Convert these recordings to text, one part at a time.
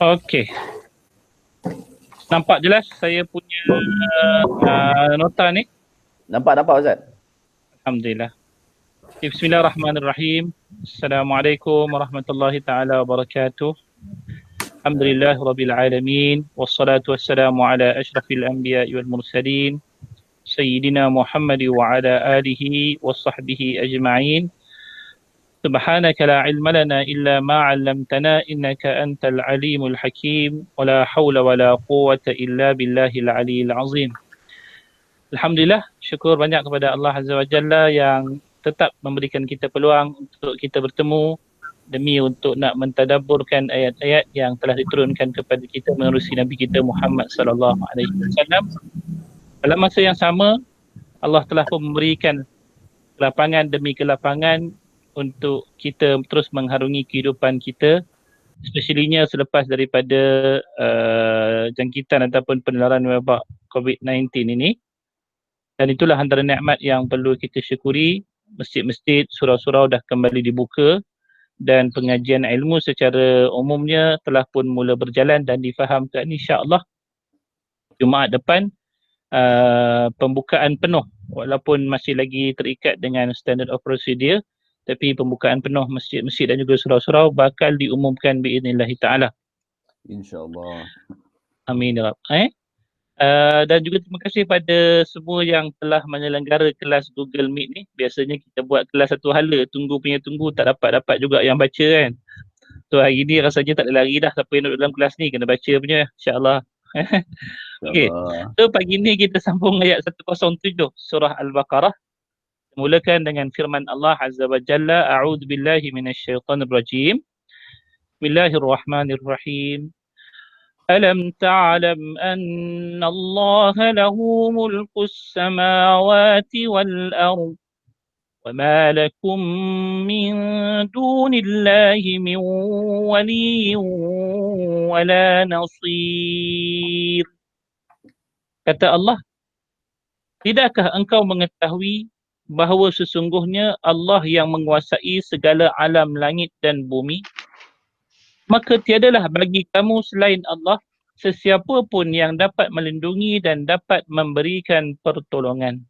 Okey. Nampak jelas saya punya nota ni? Nampak Ustaz. Alhamdulillah. Bismillahirrahmanirrahim. Assalamualaikum warahmatullahi taala wabarakatuh. Alhamdulillah rabbil alamin wassalatu wassalamu ala asyrafil anbiya'i wal mursalin sayyidina Muhammad wa ala alihi wa sahbihi ajma'in. Subhanaka la ilma lana illa ma 'allamtana innaka antal alimul hakim wa la haula wa la quwwata illa billahil aliyyil azim. Alhamdulillah, syukur banyak kepada Allah Azza wa Jalla yang tetap memberikan kita peluang untuk kita bertemu demi untuk nak mentadabburkan ayat-ayat yang telah diturunkan kepada kita menerusi Nabi kita Muhammad sallallahu alaihi wasallam. Dalam masa yang sama, Allah telah pun memberikan kelapangan demi kelapangan untuk kita terus mengharungi kehidupan kita, especiallynya selepas daripada jangkitan ataupun penularan wabak COVID-19 ini. Dan itulah antara nikmat yang perlu kita syukuri. Masjid-masjid, surau-surau dah kembali dibuka dan pengajian ilmu secara umumnya telah pun mula berjalan dan difahamkan, insya-Allah Jumaat depan pembukaan penuh, walaupun masih lagi terikat dengan standard of procedure, tapi pembukaan penuh masjid-masjid dan juga surau-surau bakal diumumkan biidznillah taala. InsyaAllah. Amin ya Rabb. Dan juga terima kasih pada semua yang telah menyelenggara kelas Google Meet ni. Biasanya kita buat kelas satu hala, tunggu tak dapat juga yang baca kan. So hari ni rasanya tak ada lari dah, siapa yang duduk dalam kelas ni kena baca punya, insya-Allah. Okey. So pagi ni kita sambung ayat 107 surah Al-Baqarah. Mulakan dengan firman Allah Azza wa Jalla, a'udzubillahi minasyaitonir rajim. Bismillahirrahmanirrahim. ألم تعلم أن الله له ملك السماوات والأرض وما لكم من دون الله من ولي ولا نصير. Kata Allah, tidakkah engkau mengetahui bahawa sesungguhnya Allah yang menguasai segala alam langit dan bumi? Maka tiadalah bagi kamu selain Allah sesiapa pun yang dapat melindungi dan dapat memberikan pertolongan.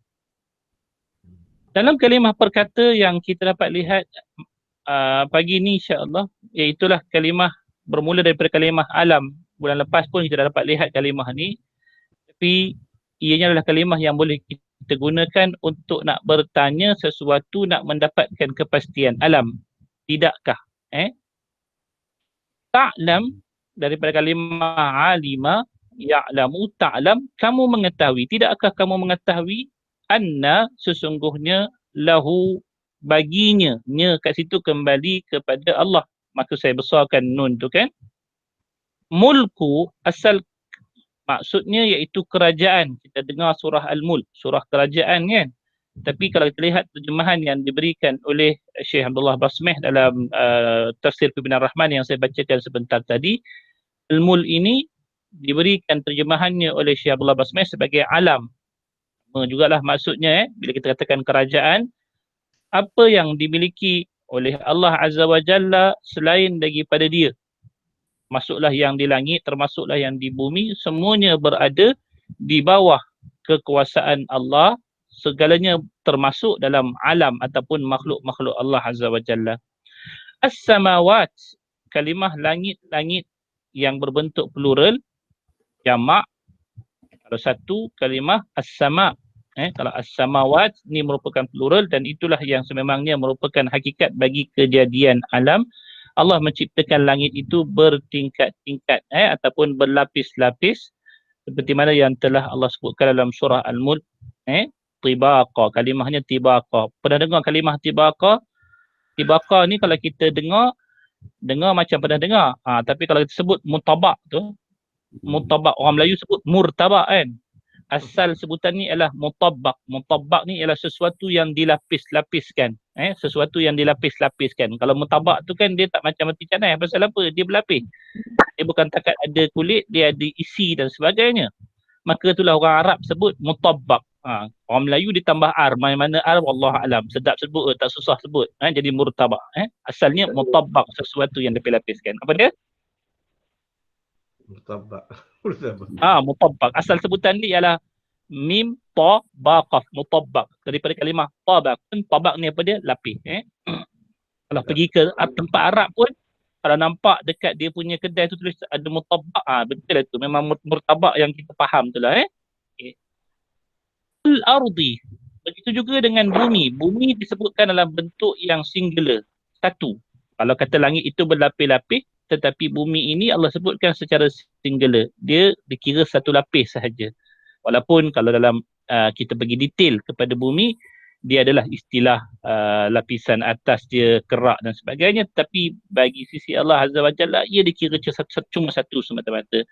Dalam kalimah perkata yang kita dapat lihat pagi ni insya-Allah, iaitulah kalimah bermula daripada kalimah alam. Bulan lepas pun kita dah dapat lihat kalimah ni, tapi ianya adalah kalimah yang boleh kita gunakan untuk nak bertanya sesuatu, nak mendapatkan kepastian. Alam, tidakkah? Ta'lam daripada kalimah alima, ya'lamu, ta'lam, kamu mengetahui. Tidakkah kamu mengetahui anna sesungguhnya lahu baginya, nya kat situ kembali kepada Allah. Maka saya besarkan nun tu kan. Mulku asal maksudnya iaitu kerajaan. Kita dengar surah Al-Mulk, surah kerajaan kan. Tapi kalau kita lihat terjemahan yang diberikan oleh Syekh Abdullah Basmeh dalam tafsir Pimpinan Rahman yang saya bacakan sebentar tadi, Al-Mulk ini diberikan terjemahannya oleh Syekh Abdullah Basmeh sebagai alam. Jugalah maksudnya bila kita katakan kerajaan, apa yang dimiliki oleh Allah Azza wa Jalla selain daripada dia. Masuklah yang di langit, termasuklah yang di bumi, semuanya berada di bawah kekuasaan Allah. Segalanya termasuk dalam alam ataupun makhluk-makhluk Allah Azza wa Jalla. As-samawat, kalimah langit-langit yang berbentuk plural, jamak. Kalau satu kalimah as-sama. Kalau as-samawat ni merupakan plural dan itulah yang sememangnya merupakan hakikat bagi kejadian alam. Allah menciptakan langit itu bertingkat-tingkat ataupun berlapis-lapis seperti mana yang telah Allah sebutkan dalam surah Al-Mulk. Tibaqa, kalimahnya tibaqa. Pernah dengar kalimah tibaqa? Tibaqa ni kalau kita dengar macam pernah dengar. Tapi kalau kita sebut mutabak tu, mutabak, orang Melayu sebut murtabak kan. Asal sebutan ni ialah mutabak. Mutabak ni ialah sesuatu yang dilapis-lapiskan. Sesuatu yang dilapis-lapiskan. Kalau mutabak tu kan dia tak macam roti canai. Pasal apa? Dia berlapis. Dia bukan takat ada kulit, dia ada isi dan sebagainya. Maka itulah orang Arab sebut mutabak. Orang Melayu ditambah ar, mana ar wallahu alam, sedap sebut tak susah sebut, jadi murtabak. Asalnya mutabak, sesuatu yang dilapis-lapiskan. Apa dia? Mutabbak. Mutabbak. Mutabbak. Asal sebutan dia ialah mim ta ba qaf, mutabbak. Daripada kalimah tabakun, tabak ni apa dia? Lapis. Kalau pergi ke tempat Arab pun, kalau nampak dekat dia punya kedai tu tulis ada mutabbak, betul lah tu. Memang murtabak yang kita faham tu lah. Al-ardi. Begitu juga dengan bumi. Bumi disebutkan dalam bentuk yang singular. Satu. Kalau kata langit itu berlapis-lapis, tetapi bumi ini Allah sebutkan secara singular. Dia dikira satu lapis sahaja. Walaupun kalau dalam kita bagi detail kepada bumi, dia adalah istilah lapisan atas dia kerak dan sebagainya. Tapi bagi sisi Allah Azza wa Jalla, ia dikira cuma satu semata-mata.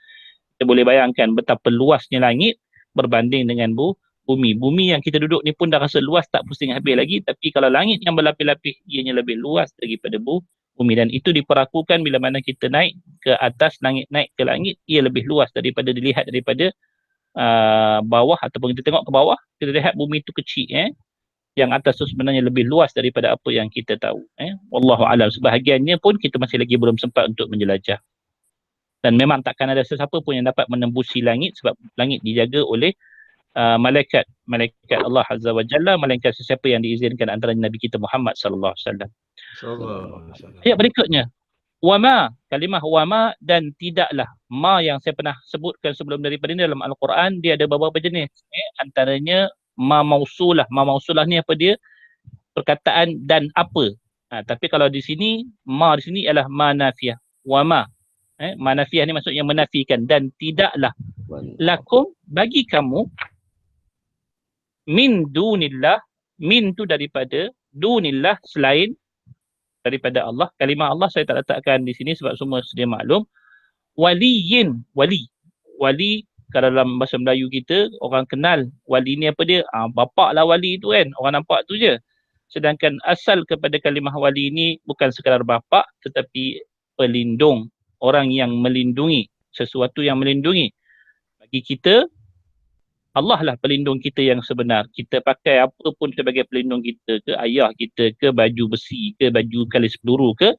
Kita boleh bayangkan betapa luasnya langit berbanding dengan bumi. Bumi yang kita duduk ni pun dah rasa luas, tak pusing habis lagi. Tapi kalau langit yang berlapis-lapis, ianya lebih luas daripada bumi. Dan itu diperakukan bila mana kita naik ke atas langit, naik ke langit, ia lebih luas daripada dilihat daripada bawah. Ataupun kita tengok ke bawah, kita lihat bumi itu kecil. Yang atas tu sebenarnya lebih luas daripada apa yang kita tahu. Wallahu alam. Sebahagiannya pun kita masih lagi belum sempat untuk menjelajah. Dan memang takkan ada sesiapa pun yang dapat menembusi langit, sebab langit dijaga oleh malaikat Allah Azza wa Jalla, melainkan sesiapa yang diizinkan antara Nabi kita Muhammad sallallahu alaihi wasallam. Ayat berikutnya, wama, kalimah wama dan tidaklah. Ma yang saya pernah sebutkan sebelum daripada ini dalam Al-Quran, dia ada beberapa jenis. Antaranya ma mausulah. Ma mausulah ni apa dia? Perkataan dan apa. Tapi kalau di sini, ma di sini ialah ma nafiyah. Wama. Ma nafiyah ni maksudnya menafikan. Dan tidaklah lakum, bagi kamu, min dunillah. Min tu daripada, dunillah selain daripada Allah. Kalimah Allah saya tak letakkan di sini sebab semua sedia maklum. Waliyin, wali. Wali kalau dalam bahasa Melayu kita, orang kenal wali ni apa dia? Bapak lah wali tu kan. Orang nampak tu je. Sedangkan asal kepada kalimah wali ni bukan sekadar bapak, tetapi pelindung. Orang yang melindungi. Sesuatu yang melindungi. Bagi kita, Allah lah pelindung kita yang sebenar. Kita pakai apa pun sebagai pelindung kita, ke ayah kita, ke baju besi, ke baju kalis peluru ke,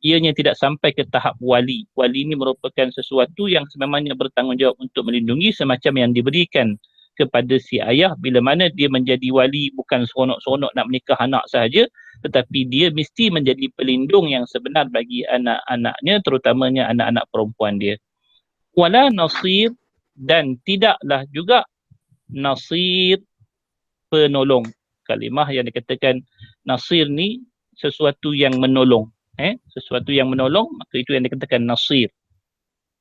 ianya tidak sampai ke tahap wali. Wali ini merupakan sesuatu yang sememangnya bertanggungjawab untuk melindungi, semacam yang diberikan kepada si ayah bila mana dia menjadi wali, bukan seronok-seronok nak menikah anak sahaja, tetapi dia mesti menjadi pelindung yang sebenar bagi anak-anaknya, terutamanya anak-anak perempuan dia. Wala nasir, dan tidaklah juga nasir, penolong. Kalimah yang dikatakan nasir ni sesuatu yang menolong. Sesuatu yang menolong, maka itu yang dikatakan nasir.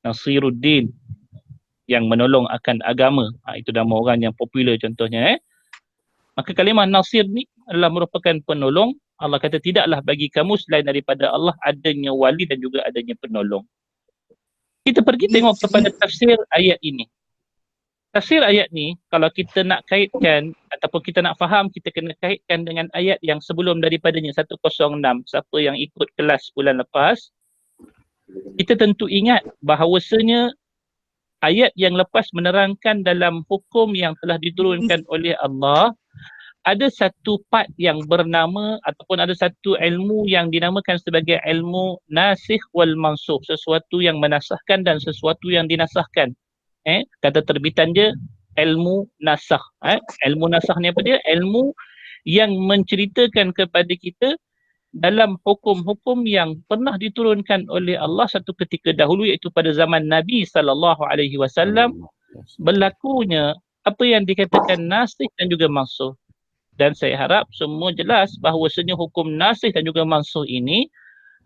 Nasiruddin, yang menolong akan agama. Itu nama orang yang popular contohnya. Maka kalimah nasir ni adalah merupakan penolong. Allah kata tidaklah bagi kamu selain daripada Allah adanya wali dan juga adanya penolong. Kita pergi tengok kepada tafsir ayat ini. Tafsir ayat ni, kalau kita nak kaitkan ataupun kita nak faham, kita kena kaitkan dengan ayat yang sebelum daripadanya, 106. Siapa yang ikut kelas bulan lepas, kita tentu ingat bahawasanya ayat yang lepas menerangkan dalam hukum yang telah diturunkan oleh Allah, ada satu part yang bernama ataupun ada satu ilmu yang dinamakan sebagai ilmu nasikh wal mansukh, sesuatu yang menasahkan dan sesuatu yang dinasahkan. Kata terbitan dia ilmu nasakh. Ilmu nasakh ni apa dia? Ilmu yang menceritakan kepada kita dalam hukum-hukum yang pernah diturunkan oleh Allah satu ketika dahulu, iaitu pada zaman Nabi SAW, berlakunya apa yang dikatakan nasikh dan juga mansukh. Dan saya harap semua jelas bahawasanya hukum nasikh dan juga mansukh ini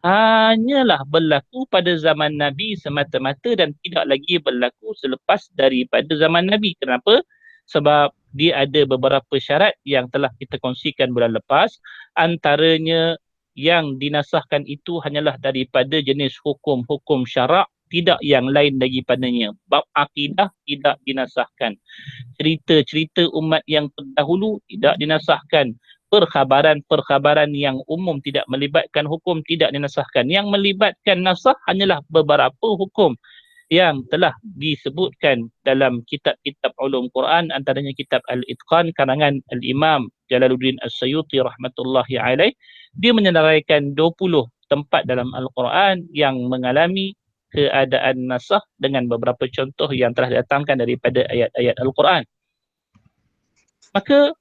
hanyalah berlaku pada zaman Nabi semata-mata dan tidak lagi berlaku selepas daripada zaman Nabi. Kenapa? Sebab dia ada beberapa syarat yang telah kita kongsikan bulan lepas. Antaranya yang dinasahkan itu hanyalah daripada jenis hukum-hukum syarak, tidak yang lain daripadanya. Bab akidah tidak dinasahkan. Cerita-cerita umat yang terdahulu tidak dinasahkan. Perkhabaran-perkhabaran yang umum tidak melibatkan hukum tidak dinasahkan. Yang melibatkan nasah hanyalah beberapa hukum yang telah disebutkan dalam kitab-kitab ulum Quran, antaranya kitab Al-Itqan karangan Al-Imam Jalaluddin As-Suyuti rahmatullahi alaih. Dia menyenaraikan 20 tempat dalam Al-Quran yang mengalami keadaan nasakh dengan beberapa contoh yang telah datangkan daripada ayat-ayat Al-Quran. Maka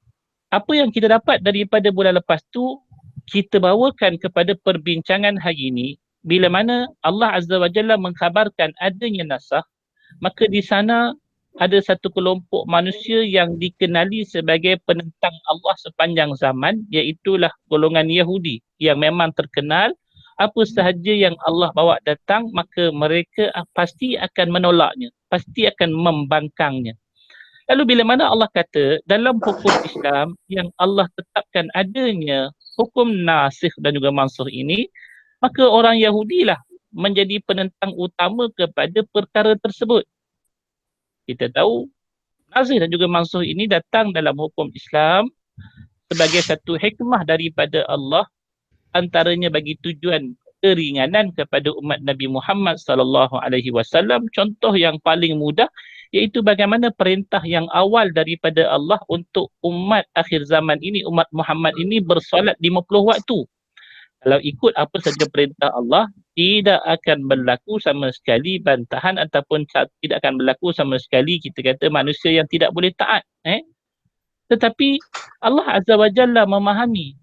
apa yang kita dapat daripada bulan lepas tu, kita bawakan kepada perbincangan hari ini. Bila mana Allah Azza wa Jalla mengkhabarkan adanya nasakh, maka di sana ada satu kelompok manusia yang dikenali sebagai penentang Allah sepanjang zaman, iaitulah golongan Yahudi yang memang terkenal apa sahaja yang Allah bawa datang, maka mereka pasti akan menolaknya, pasti akan membangkangnya. Lalu bila mana Allah kata dalam hukum Islam yang Allah tetapkan adanya hukum nasikh dan juga mansukh ini, maka orang Yahudi lah menjadi penentang utama kepada perkara tersebut. Kita tahu nasikh dan juga mansukh ini datang dalam hukum Islam sebagai satu hikmah daripada Allah, antaranya bagi tujuan keringanan kepada umat Nabi Muhammad sallallahu alaihi wasallam. Contoh yang paling mudah iaitu bagaimana perintah yang awal daripada Allah untuk umat akhir zaman ini, umat Muhammad ini bersolat 50 waktu. Kalau ikut apa saja perintah Allah, tidak akan berlaku sama sekali bantahan ataupun tidak akan berlaku sama sekali kita kata manusia yang tidak boleh taat. Tetapi Allah Azza wa Jalla memahami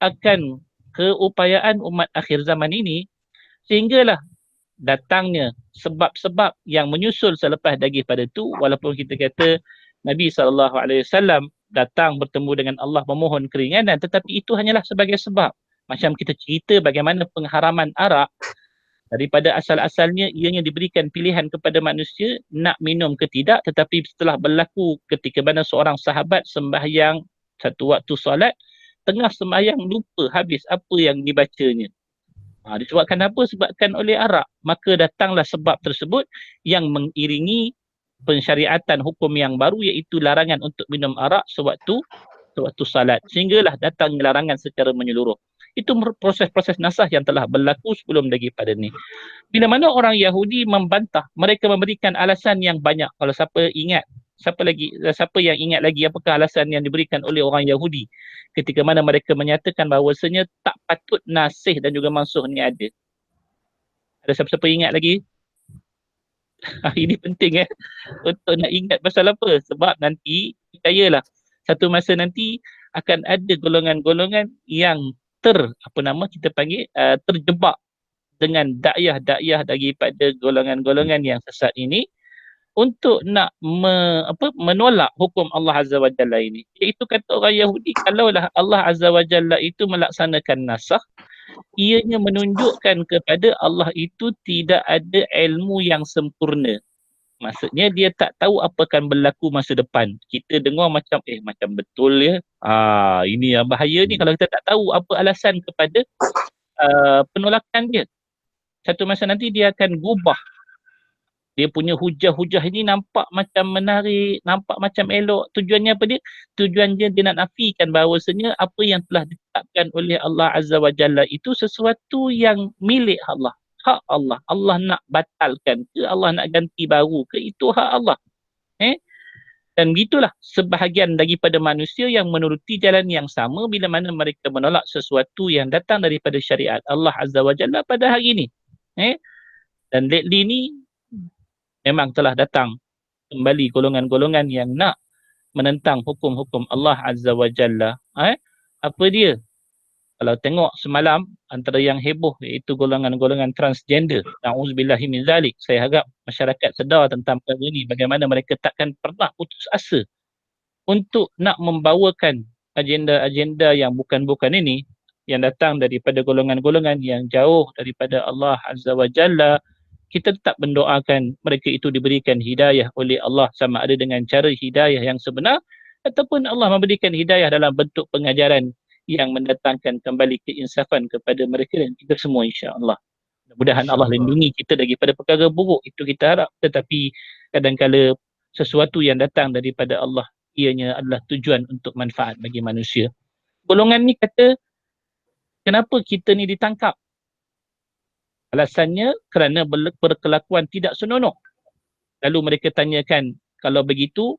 akan keupayaan umat akhir zaman ini, sehinggalah datangnya sebab-sebab yang menyusul selepas daripada itu. Walaupun kita kata Nabi SAW datang bertemu dengan Allah memohon keringanan, tetapi itu hanyalah sebagai sebab. Macam kita cerita bagaimana pengharaman arak, daripada asal-asalnya ianya diberikan pilihan kepada manusia nak minum ke tidak, tetapi setelah berlaku ketika mana seorang sahabat sembahyang satu waktu solat, tengah sembahyang lupa habis apa yang dibacanya. Disebabkan apa? Sebabkan oleh arak. Maka datanglah sebab tersebut yang mengiringi pensyariatan hukum yang baru, iaitu larangan untuk minum arak sewaktu salat. Sehinggalah datangnya larangan secara menyeluruh. Itu proses-proses nasakh yang telah berlaku sebelum daripada ni. Bila mana orang Yahudi membantah, mereka memberikan alasan yang banyak. Kalau siapa yang ingat lagi apakah alasan yang diberikan oleh orang Yahudi ketika mana mereka menyatakan bahawasanya tak patut nasikh dan juga mansukh ni ada. Ada siapa-siapa ingat lagi? Ini penting untuk nak ingat pasal apa? Sebab nanti percayalah satu masa nanti akan ada golongan-golongan yang terjebak dengan dakyah-dakyah daripada golongan-golongan yang sesat ini untuk nak menolak hukum Allah Azza wa Jalla ini. Iaitu kata orang Yahudi, kalaulah Allah Azza wa Jalla itu melaksanakan nasakh, ianya menunjukkan kepada Allah itu tidak ada ilmu yang sempurna. Maksudnya dia tak tahu apa akan berlaku masa depan. Kita dengar macam macam betul ya. Ini yang bahaya ni kalau kita tak tahu apa alasan kepada penolakan dia. Satu masa nanti dia akan gubah. Dia punya hujah-hujah ini nampak macam menarik, nampak macam elok. Tujuannya apa dia? Tujuannya dia nak nafikan bahawasanya apa yang telah ditetapkan oleh Allah Azza wa Jalla itu sesuatu yang milik Allah. Hak Allah. Allah nak batalkan ke, Allah nak ganti baru ke, itu hak Allah. Dan begitulah sebahagian daripada manusia yang menuruti jalan yang sama bila mana mereka menolak sesuatu yang datang daripada syariat Allah Azza wa Jalla pada hari ini. Dan lately ni memang telah datang kembali golongan-golongan yang nak menentang hukum-hukum Allah Azza wa Jalla. Apa dia? Kalau tengok semalam, antara yang heboh iaitu golongan-golongan transgender. Na'udzubillahi min zalik. Saya harap masyarakat sedar tentang perkara ini, bagaimana mereka takkan pernah putus asa untuk nak membawakan agenda-agenda yang bukan-bukan ini, yang datang daripada golongan-golongan yang jauh daripada Allah Azza wa Jalla. Kita tetap mendoakan mereka itu diberikan hidayah oleh Allah, sama ada dengan cara hidayah yang sebenar ataupun Allah memberikan hidayah dalam bentuk pengajaran yang mendatangkan kembali keinsafan kepada mereka dan kita semua, insya-Allah. Mudah-mudahan Allah lindungi kita daripada perkara buruk, itu kita harap. Tetapi kadang-kala sesuatu yang datang daripada Allah ianya adalah tujuan untuk manfaat bagi manusia. Golongan ni kata, kenapa kita ni ditangkap? Alasannya kerana berkelakuan tidak senonoh. Lalu mereka tanyakan, kalau begitu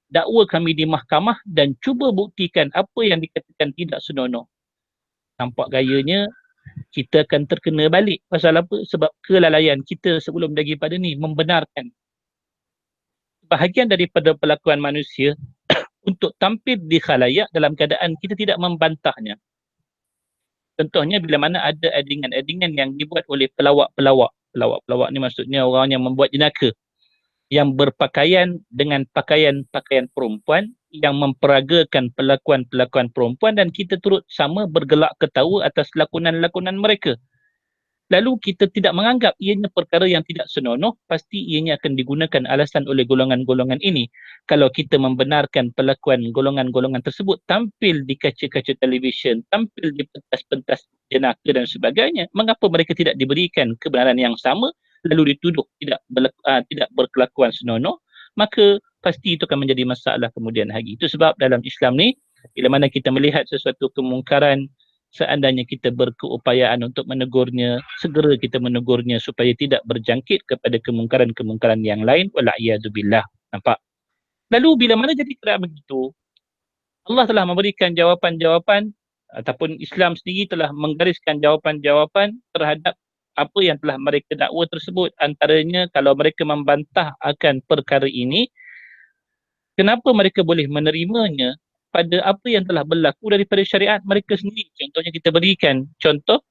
dakwa kami di mahkamah dan cuba buktikan apa yang dikatakan tidak senonoh. Nampak gayanya kita akan terkena balik. Pasal apa? Sebab kelalaian kita sebelum daripada ni membenarkan bahagian daripada perlakuan manusia untuk tampil di khalayak dalam keadaan kita tidak membantahnya. Contohnya bila mana ada adingan-adingan yang dibuat oleh pelawak-pelawak. Pelawak-pelawak ni maksudnya orang yang membuat jenaka, yang berpakaian dengan pakaian-pakaian perempuan, yang memperagakan pelakuan-pelakuan perempuan, dan kita turut sama bergelak ketawa atas lakonan-lakonan mereka. Lalu kita tidak menganggap ianya perkara yang tidak senonoh, pasti ianya akan digunakan alasan oleh golongan-golongan ini. Kalau kita membenarkan pelakuan golongan-golongan tersebut tampil di kaca-kaca televisyen, tampil di pentas-pentas jenaka dan sebagainya, mengapa mereka tidak diberikan kebenaran yang sama, lalu dituduh tidak berkelakuan senonoh, maka pasti itu akan menjadi masalah kemudian hari. Itu sebab dalam Islam ni, bila mana kita melihat sesuatu kemungkaran, seandainya kita berkeupayaan untuk menegurnya, segera kita menegurnya supaya tidak berjangkit kepada kemungkaran-kemungkaran yang lain. Wala'iyadzubillah. Nampak? Lalu bila mana jadi kerana begitu, Allah telah memberikan jawapan-jawapan ataupun Islam sendiri telah menggariskan jawapan-jawapan terhadap apa yang telah mereka dakwa tersebut. Antaranya, kalau mereka membantah akan perkara ini, kenapa mereka boleh menerimanya pada apa yang telah berlaku daripada syariat mereka sendiri. Contohnya kita berikan contoh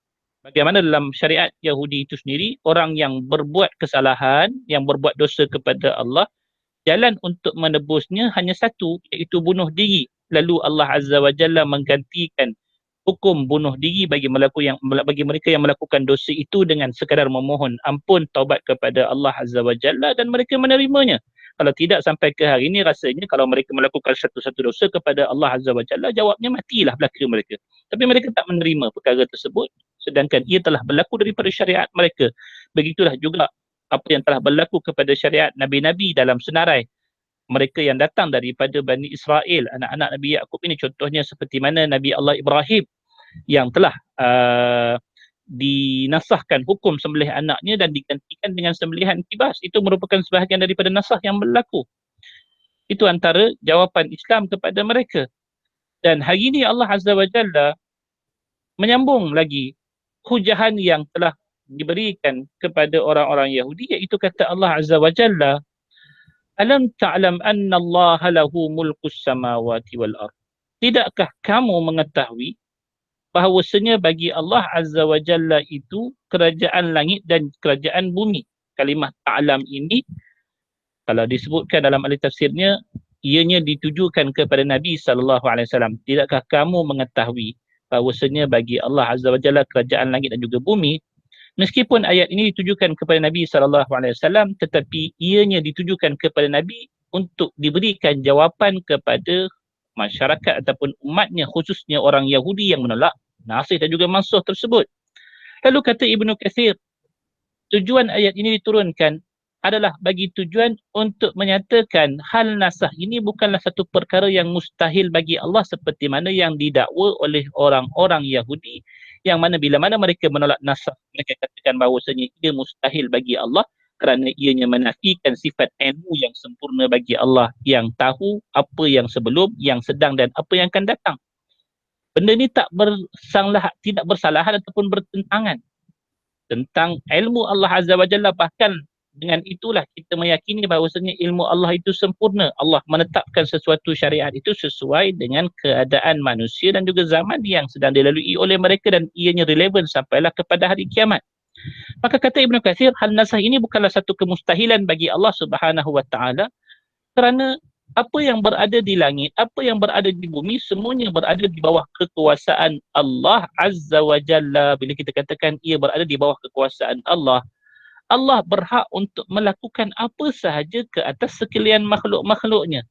bagaimana dalam syariat Yahudi itu sendiri, orang yang berbuat kesalahan, yang berbuat dosa kepada Allah, jalan untuk menebusnya hanya satu, iaitu bunuh diri. Lalu Allah Azza wa Jalla menggantikan hukum bunuh diri bagi mereka yang melakukan dosa itu dengan sekadar memohon ampun, taubat kepada Allah Azza wa Jalla, dan mereka menerimanya. Kalau tidak sampai ke hari ini, rasanya kalau mereka melakukan satu-satu dosa kepada Allah Azza wa Jalla, jawabnya matilah belaka mereka. Tapi mereka tak menerima perkara tersebut, sedangkan ia telah berlaku daripada syariat mereka. Begitulah juga apa yang telah berlaku kepada syariat Nabi-Nabi dalam senarai. Mereka yang datang daripada Bani Israel, anak-anak Nabi Yaqub ini, contohnya seperti mana Nabi Allah Ibrahim yang telah dinasahkan hukum sembelih anaknya dan digantikan dengan sembelihan kibas. Itu merupakan sebahagian daripada nasah yang berlaku. Itu antara jawapan Islam kepada mereka. Dan hari ini Allah Azza wa Jalla menyambung lagi hujahan yang telah diberikan kepada orang-orang Yahudi, iaitu kata Allah Azza wa Jalla, alam ta'lam anna Allah lahu mulkus samawati wal ard. Tidakkah kamu mengetahui bahawasanya bagi Allah Azza wa Jalla itu kerajaan langit dan kerajaan bumi. Kalimah ta'lam ini, kalau disebutkan dalam ahli tafsirnya, ianya ditujukan kepada Nabi SAW. Tidakkah kamu mengetahui bahawasanya bagi Allah Azza wa Jalla kerajaan langit dan juga bumi? Meskipun ayat ini ditujukan kepada Nabi SAW, tetapi ianya ditujukan kepada Nabi untuk diberikan jawapan kepada masyarakat ataupun umatnya, khususnya orang Yahudi yang menolak nasih dan juga mansuh tersebut. Lalu kata Ibnu Katsir, tujuan ayat ini diturunkan adalah bagi tujuan untuk menyatakan hal nasah ini bukanlah satu perkara yang mustahil bagi Allah seperti mana yang didakwa oleh orang-orang Yahudi, yang mana bila mana mereka menolak nasah, mereka katakan bahawasanya ia mustahil bagi Allah kerana ianya menafikan sifat ilmu yang sempurna bagi Allah, yang tahu apa yang sebelum, yang sedang dan apa yang akan datang. Benda ni tidak bersalahan ataupun bertentangan tentang ilmu Allah Azza wa Jalla. Bahkan dengan itulah kita meyakini bahawasanya ilmu Allah itu sempurna. Allah menetapkan sesuatu syariat itu sesuai dengan keadaan manusia dan juga zaman yang sedang dilalui oleh mereka, dan ianya relevan sampailah kepada hari kiamat. Maka kata Ibnu Katsir, hal nasah ini bukanlah satu kemustahilan bagi Allah Subhanahu wa taala, kerana apa yang berada di langit, apa yang berada di bumi, semuanya berada di bawah kekuasaan Allah Azza wa Jalla. Bila kita katakan ia berada di bawah kekuasaan Allah, Allah berhak untuk melakukan apa sahaja ke atas sekalian makhluk-makhluknya.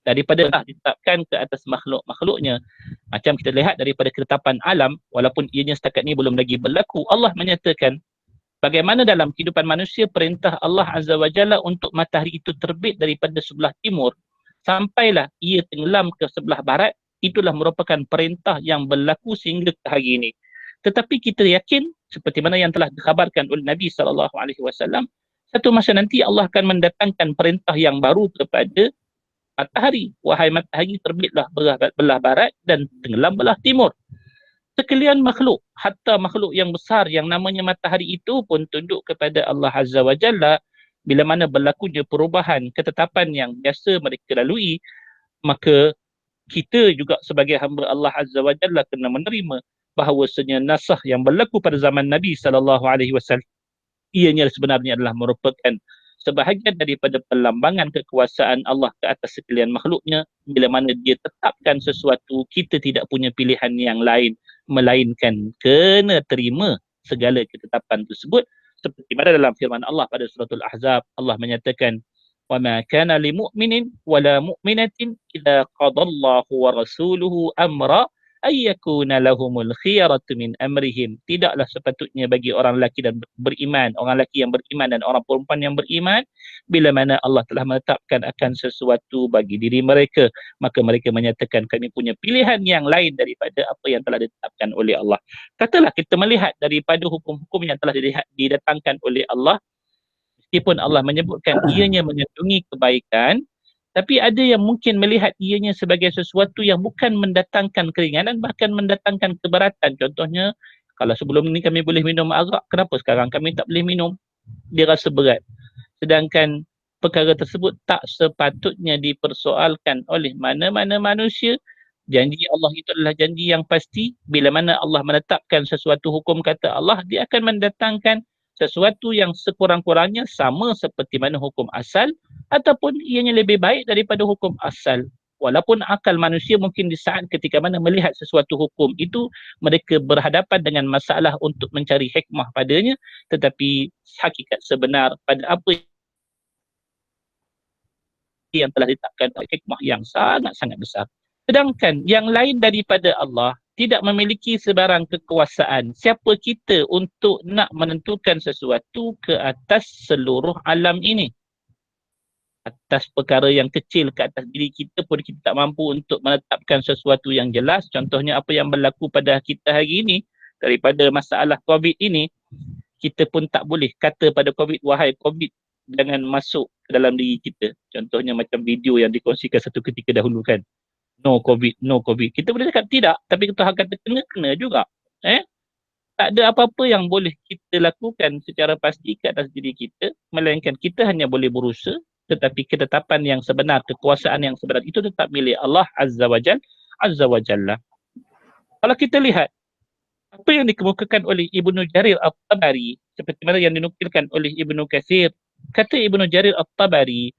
Daripada ditetapkan ke atas makhluk-makhluknya. Macam kita lihat daripada ketetapan alam, walaupun ianya setakat ni belum lagi berlaku, Allah menyatakan bagaimana dalam kehidupan manusia perintah Allah Azza wa Jalla untuk matahari itu terbit daripada sebelah timur sampailah ia tenggelam ke sebelah barat, itulah merupakan perintah yang berlaku sehingga ke hari ini. Tetapi kita yakin seperti mana yang telah dikhabarkan oleh Nabi SAW, satu masa nanti Allah akan mendatangkan perintah yang baru kepada matahari. Wahai matahari, terbitlah belah barat dan tenggelam belah timur. sekalian makhluk, hatta makhluk yang besar yang namanya matahari itu pun tunduk kepada Allah Azza wa Jalla. Bila mana berlakunya perubahan ketetapan yang biasa mereka lalui, maka kita juga sebagai hamba Allah Azza wa Jalla kena menerima bahawasanya nasah yang berlaku pada zaman Nabi SAW, ianya sebenarnya adalah merupakan sebahagian daripada perlambangan kekuasaan Allah ke atas sekalian makhluknya. Bila mana dia tetapkan sesuatu, kita tidak punya pilihan yang lain melainkan kena terima segala ketetapan tersebut. Seperti mana dalam firman Allah pada suratul Ahzab, Allah menyatakan, وَمَا كَانَ لِمُؤْمِنٍ وَلَا مُؤْمِنَةٍ إِذَا قَضَى اللَّهُ وَرَسُولُهُ أَمْرًا ayyakuna lahumul khiyaratu min amrihim. Tidaklah sepatutnya bagi orang lelaki dan beriman, orang lelaki yang beriman dan orang perempuan yang beriman, bila mana Allah telah menetapkan akan sesuatu bagi diri mereka, maka mereka menyatakan kami punya pilihan yang lain daripada apa yang telah ditetapkan oleh Allah. Katalah kita melihat daripada hukum-hukum yang telah didatangkan oleh Allah, meskipun Allah menyebutkan ianya mengandungi kebaikan, tapi ada yang mungkin melihat ianya sebagai sesuatu yang bukan mendatangkan keringanan, bahkan mendatangkan keberatan. Contohnya, kalau sebelum ini kami boleh minum arak, kenapa sekarang kami tak boleh minum? Dia rasa berat. Sedangkan perkara tersebut tak sepatutnya dipersoalkan oleh mana-mana manusia. Janji Allah itu adalah janji yang pasti. Bila mana Allah menetapkan sesuatu hukum kata Allah, dia akan mendatangkan sesuatu yang sekurang-kurangnya sama seperti mana hukum asal, ataupun ianya lebih baik daripada hukum asal. Walaupun akal manusia mungkin di saat ketika mana melihat sesuatu hukum itu, mereka berhadapan dengan masalah untuk mencari hikmah padanya, tetapi hakikat sebenar pada apa yang telah ditetapkan hikmah yang sangat-sangat besar. Sedangkan yang lain daripada Allah tidak memiliki sebarang kekuasaan. Siapa kita untuk nak menentukan sesuatu ke atas seluruh alam ini? Atas perkara yang kecil ke atas diri kita pun kita tak mampu untuk menetapkan sesuatu yang jelas. Contohnya apa yang berlaku pada kita hari ini, daripada masalah COVID ini, kita pun tak boleh kata pada COVID, wahai COVID, jangan masuk ke dalam diri kita. Contohnya macam video yang dikongsikan satu ketika dahulu kan. No COVID, no COVID. Kita boleh cakap tidak, tapi kita akan kata kena juga. Tak ada apa-apa yang boleh kita lakukan secara pasti ke atas diri kita, melainkan kita hanya boleh berusaha, tetapi ketetapan yang sebenar, kekuasaan yang sebenar itu tetap milik Allah Azza wa Jalla. Kalau kita lihat apa yang dikemukakan oleh Ibnu Jarir At-Tabari, seperti mana yang dinukilkan oleh Ibnu Katsir, kata Ibnu Jarir At-Tabari,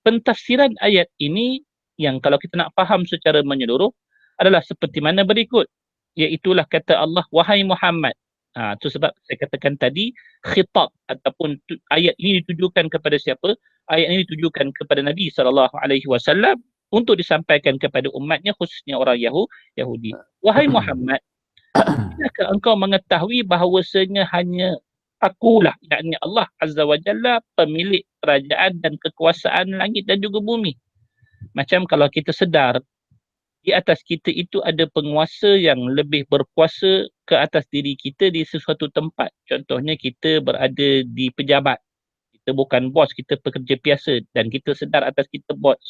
pentafsiran ayat ini yang kalau kita nak faham secara menyeluruh adalah seperti mana berikut, iaitulah kata Allah, wahai Muhammad. Itu sebab saya katakan tadi, khitab ataupun ayat ini ditujukan kepada siapa? Ayat ini ditujukan kepada Nabi SAW untuk disampaikan kepada umatnya, khususnya orang Yahudi. Wahai Muhammad, tidakkah engkau mengetahui bahawasanya hanya akulah, yakni Allah Azza wa Jalla, pemilik kerajaan dan kekuasaan langit dan juga bumi. Macam kalau kita sedar, di atas kita itu ada penguasa yang lebih berkuasa ke atas diri kita di sesuatu tempat. Contohnya kita berada di pejabat. Kita bukan bos, kita pekerja biasa dan kita sedar atas kita bos.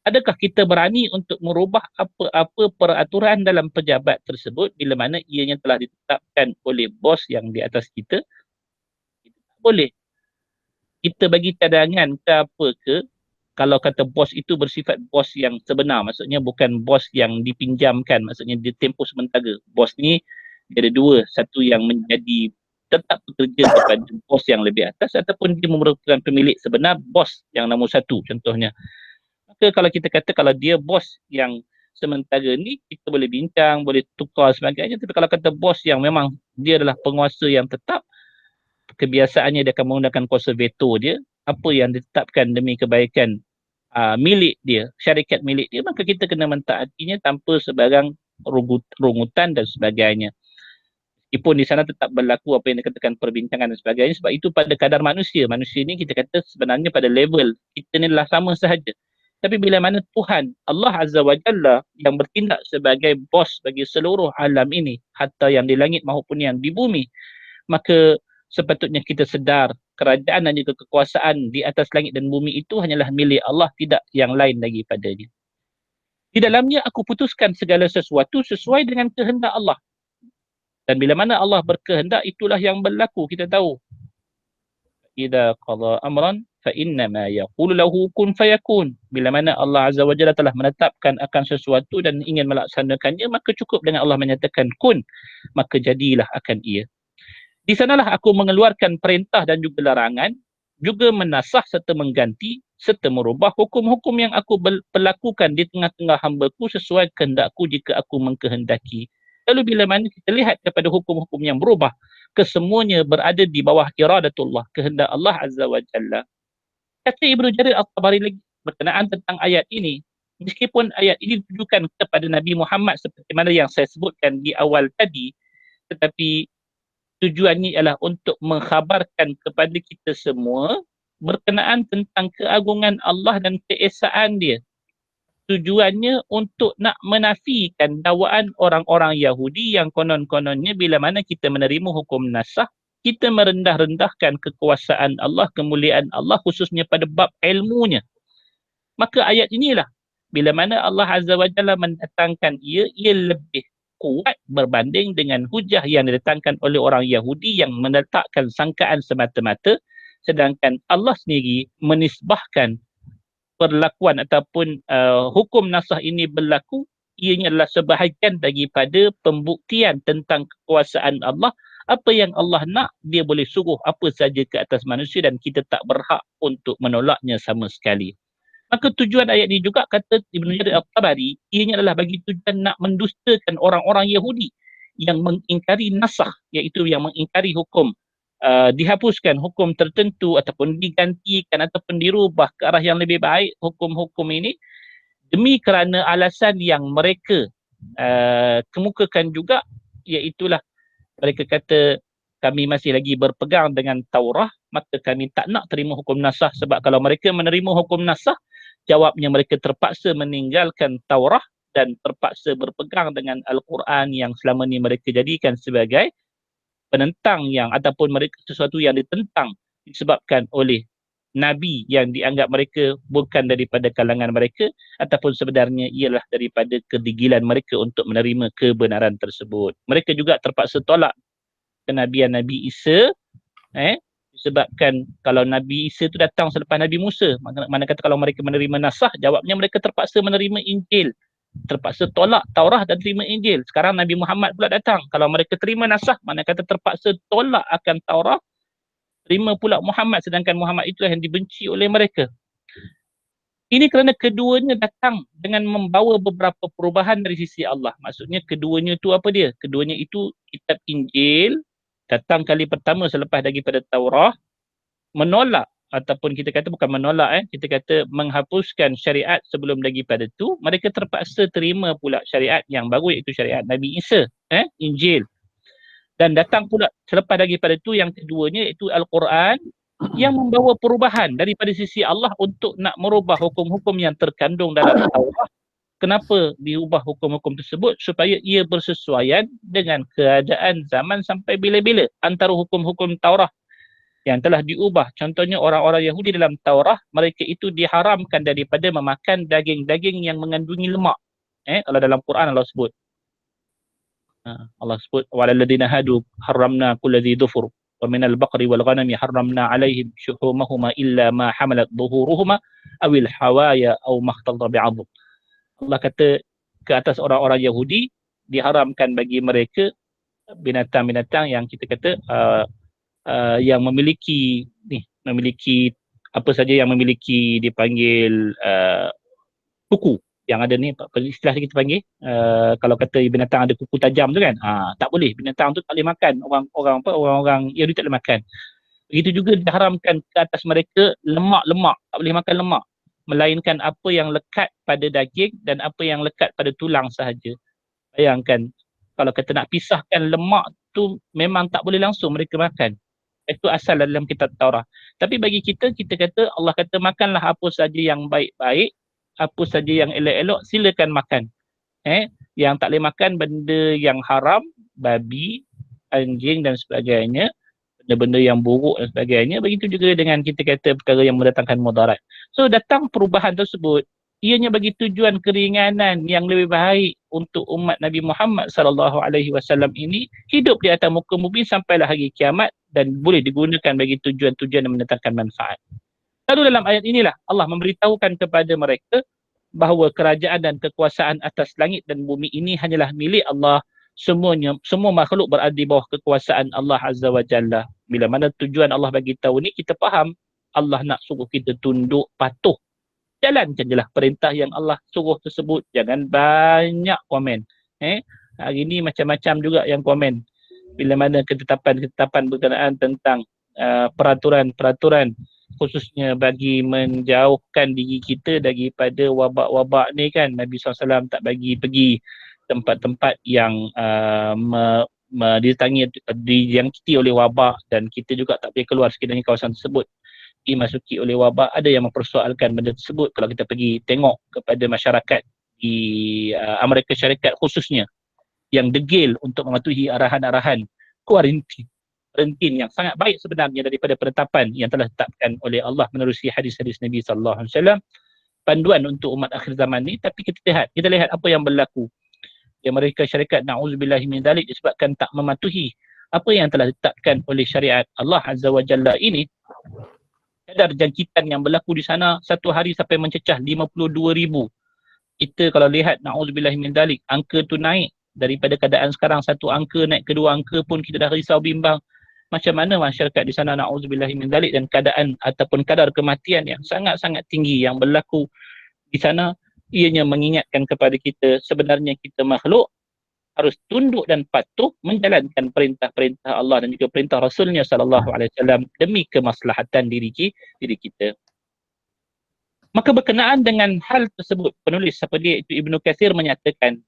Adakah kita berani untuk merubah apa-apa peraturan dalam pejabat tersebut bila mana ianya telah ditetapkan oleh bos yang di atas kita? Kita tak boleh. Kita bagi cadangan ke apa ke, kalau kata bos itu bersifat bos yang sebenar, maksudnya bukan bos yang dipinjamkan, maksudnya dia tempoh sementara. Bos ni dia ada dua, satu yang menjadi tetap bekerja kepada bos yang lebih atas, ataupun dia merupakan pemilik sebenar bos yang nombor satu contohnya. Maka kalau kita kata kalau dia bos yang sementara ni, kita boleh bincang, boleh tukar sebagainya. Tapi kalau kata bos yang memang dia adalah penguasa yang tetap, kebiasaannya dia akan menggunakan kuasa veto dia, apa yang ditetapkan demi kebaikan milik dia, syarikat milik dia, maka kita kena mentaatinya tanpa sebarang rungutan dan sebagainya. Meskipun di sana tetap berlaku apa yang dikatakan perbincangan dan sebagainya, sebab itu pada kadar manusia ni kita kata sebenarnya pada level kita ni adalah sama sahaja. Tapi bila mana Tuhan Allah Azza wa Jalla yang bertindak sebagai bos bagi seluruh alam ini, hatta yang di langit maupun yang di bumi, maka sepatutnya kita sedar kerajaan dan juga kekuasaan di atas langit dan bumi itu hanyalah milik Allah, tidak yang lain lagi padanya. Di dalamnya aku putuskan segala sesuatu sesuai dengan kehendak Allah. Dan bila mana Allah berkehendak, itulah yang berlaku. Kita tahu. Idza qada amran fa innama yaqulu lahu kun fayakun. Bila mana Allah Azza wa Jalla telah menetapkan akan sesuatu dan ingin melaksanakannya, maka cukup dengan Allah menyatakan kun, maka jadilah akan ia. Di sanalah aku mengeluarkan perintah dan juga larangan, juga menasah serta mengganti serta merubah hukum-hukum yang aku perlakukan di tengah-tengah hamba-Ku sesuai kehendakku jika aku mengkehendaki. Lalu bila mana kita lihat kepada hukum-hukum yang berubah, kesemuanya berada di bawah iradatullah, kehendak Allah Azza wa Jalla. Kata Ibnu Jarir At-Tabari lagi berkenaan tentang ayat ini, meskipun ayat ini ditujukan kepada Nabi Muhammad seperti mana yang saya sebutkan di awal tadi, tetapi tujuannya ialah untuk mengkhabarkan kepada kita semua berkenaan tentang keagungan Allah dan keesaan dia. Tujuannya untuk nak menafikan dakwaan orang-orang Yahudi yang konon-kononnya bila mana kita menerima hukum nasakh, kita merendah-rendahkan kekuasaan Allah, kemuliaan Allah khususnya pada bab ilmunya. Maka ayat inilah, bila mana Allah Azza wa Jalla mendatangkan ia lebih kuat berbanding dengan hujah yang didatangkan oleh orang Yahudi yang meletakkan sangkaan semata-mata, sedangkan Allah sendiri menisbahkan perlakuan ataupun hukum nasakh ini berlaku, ianya adalah sebahagian daripada pembuktian tentang kekuasaan Allah. Apa yang Allah nak, dia boleh suruh apa saja ke atas manusia dan kita tak berhak untuk menolaknya sama sekali. Maka tujuan ayat ini juga, kata Ibnu Jarir At-Tabari, ianya adalah bagi tujuan nak mendustakan orang-orang Yahudi yang mengingkari nasakh, iaitu yang mengingkari hukum dihapuskan hukum tertentu ataupun digantikan ataupun dirubah ke arah yang lebih baik hukum-hukum ini, demi kerana alasan yang mereka kemukakan juga, iaitulah mereka kata kami masih lagi berpegang dengan Taurah, maka kami tak nak terima hukum nasakh. Sebab kalau mereka menerima hukum nasakh, jawabnya mereka terpaksa meninggalkan Taurah dan terpaksa berpegang dengan Al-Quran yang selama ni mereka jadikan sebagai penentang yang ataupun mereka sesuatu yang ditentang disebabkan oleh Nabi yang dianggap mereka bukan daripada kalangan mereka, ataupun sebenarnya ialah daripada kedigilan mereka untuk menerima kebenaran tersebut. Mereka juga terpaksa tolak kenabian Nabi Isa, disebabkan kalau Nabi Isa itu datang selepas Nabi Musa, mana kata kalau mereka menerima nasakh, jawabnya mereka terpaksa menerima Injil, terpaksa tolak Taurah dan terima Injil. Sekarang Nabi Muhammad pula datang, kalau mereka terima nasakh, mana kata terpaksa tolak akan Taurah, terima pula Muhammad, sedangkan Muhammad itulah yang dibenci oleh mereka. Ini kerana keduanya datang dengan membawa beberapa perubahan dari sisi Allah. Maksudnya keduanya itu apa dia? Keduanya itu kitab Injil datang kali pertama selepas daripada Taurah, menolak ataupun kita kata bukan menolak, kita kata menghapuskan syariat sebelum daripada itu. Mereka terpaksa terima pula syariat yang baru, iaitu syariat Nabi Isa, Injil. Dan datang pula selepas daripada itu yang keduanya, iaitu Al-Quran, yang membawa perubahan daripada sisi Allah untuk nak merubah hukum-hukum yang terkandung dalam Taurat. Kenapa diubah hukum-hukum tersebut? Supaya ia bersesuaian dengan keadaan zaman sampai bila-bila. Antara hukum-hukum Taurat yang telah diubah, contohnya orang-orang Yahudi dalam Taurah, mereka itu diharamkan daripada memakan daging-daging yang mengandungi lemak. Kalau dalam Quran Allah sebut, walal ladzina hadu haramna kulli dhufur wa minal baqri wal ghanami haramna alaihim shuhumahuma illa ma hamalat dhuhuruhuma awil hawaya aw makhtalta bi'adh. Allah kata ke atas orang-orang Yahudi, diharamkan bagi mereka binatang-binatang yang kita kata yang memiliki apa saja yang memiliki dipanggil kuku yang ada ni, istilah kita panggil kalau kata binatang ada kuku tajam tu kan, tak boleh, binatang tu tak boleh makan, orang-orang Yahudi tak boleh makan. Begitu juga diharamkan ke atas mereka lemak-lemak, tak boleh makan lemak, melainkan apa yang lekat pada daging dan apa yang lekat pada tulang sahaja. Bayangkan kalau kata nak pisahkan lemak tu, memang tak boleh langsung mereka makan. Itu asal dalam kitab Taurah. Tapi bagi kita, kita kata Allah kata makanlah apa saja yang baik-baik, apa saja yang elok-elok, silakan makan. Yang tak boleh makan benda yang haram, babi, anjing dan sebagainya, benda-benda yang buruk dan sebagainya. Begitu juga dengan kita kata perkara yang mendatangkan mudarat. So datang perubahan tersebut, ianya bagi tujuan keringanan yang lebih baik untuk umat Nabi Muhammad SAW ini hidup di atas muka bumi sampailah hari kiamat dan boleh digunakan bagi tujuan-tujuan yang mendatangkan manfaat. Lalu dalam ayat inilah Allah memberitahukan kepada mereka bahawa kerajaan dan kekuasaan atas langit dan bumi ini hanyalah milik Allah. Semuanya, semua makhluk berada di bawah kekuasaan Allah Azza wa Jalla. Bila mana tujuan Allah bagi tahu ni, kita faham Allah nak suruh kita tunduk, patuh. Jalankan je lah perintah yang Allah suruh tersebut. Jangan banyak komen. Hari ni macam-macam juga yang komen. Bila mana ketetapan-ketetapan berkenaan tentang peraturan-peraturan khususnya bagi menjauhkan diri kita daripada wabak-wabak ni kan. Nabi SAW tak bagi pergi tempat-tempat yang dijangkiti oleh wabak dan kita juga tak boleh keluar sekiranya kawasan tersebut dimasuki oleh wabak. Ada yang mempersoalkan benda tersebut. Kalau kita pergi tengok kepada masyarakat di Amerika Syarikat khususnya yang degil untuk mematuhi arahan-arahan kuarantin yang sangat baik sebenarnya daripada penetapan yang telah ditetapkan oleh Allah menerusi hadis-hadis Nabi sallallahu alaihi wasallam, panduan untuk umat akhir zaman ni. Tapi kita lihat apa yang berlaku di Amerika Syarikat, na'udzubillahi min dzalik, disebabkan tak mematuhi apa yang telah ditetapkan oleh syariat Allah Azza wa Jalla ini. Kadar jangkitan yang berlaku di sana satu hari sampai mencecah 52,000. Kita kalau lihat, na'udzubillahi min dzalik, angka tu naik daripada keadaan sekarang, satu angka naik ke dua angka pun kita dah risau bimbang. Macam mana masyarakat di sana, na'udzubillahi min dzalik, dan keadaan ataupun kadar kematian yang sangat-sangat tinggi yang berlaku di sana. Ianya mengingatkan kepada kita sebenarnya kita makhluk harus tunduk dan patuh menjalankan perintah-perintah Allah dan juga perintah Rasulnya sallallahu alaihi wasallam demi kemaslahatan diri kita. Maka berkenaan dengan hal tersebut, penulis siapa dia itu Ibnu Katsir menyatakan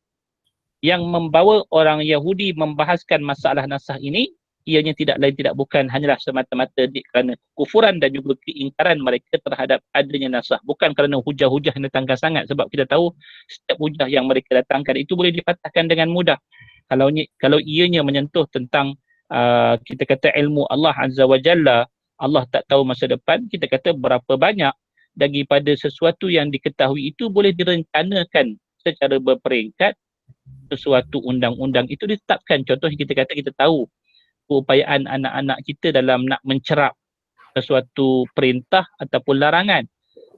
yang membawa orang Yahudi membahaskan masalah nasakh ini ianya tidak lain tidak bukan hanyalah semata-mata kerana kekufuran dan juga keingkaran mereka terhadap adanya nasakh, bukan kerana hujah-hujah yang datangkan sangat. Sebab kita tahu setiap hujah yang mereka datangkan itu boleh dipatahkan dengan mudah. Kalau ianya menyentuh tentang kita kata ilmu Allah Azza wa Jalla, Allah tak tahu masa depan, kita kata berapa banyak daripada sesuatu yang diketahui itu boleh direncanakan secara berperingkat. Sesuatu undang-undang itu ditetapkan. Contohnya kita kata kita tahu keupayaan anak-anak kita dalam nak mencerap sesuatu perintah ataupun larangan.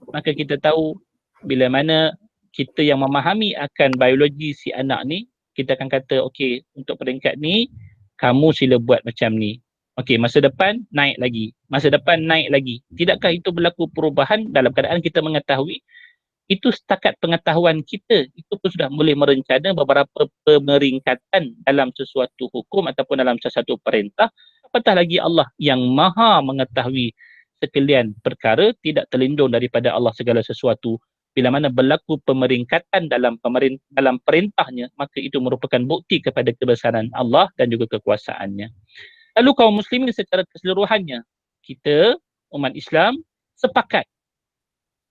Maka kita tahu bila mana kita yang memahami akan biologi si anak ni, kita akan kata okey, untuk peringkat ni kamu sila buat macam ni. Okey, masa depan naik lagi. Masa depan naik lagi. Tidakkah itu berlaku perubahan dalam keadaan kita mengetahui? Itu setakat pengetahuan kita, itu pun sudah boleh merencana beberapa pemeringkatan dalam sesuatu hukum ataupun dalam sesuatu perintah. Apatah lagi Allah yang maha mengetahui sekalian perkara, tidak terlindung daripada Allah segala sesuatu. Bila mana berlaku pemeringkatan dalam perintahnya, maka itu merupakan bukti kepada kebesaran Allah dan juga kekuasaannya. Lalu kaum muslimin secara keseluruhannya, kita umat Islam sepakat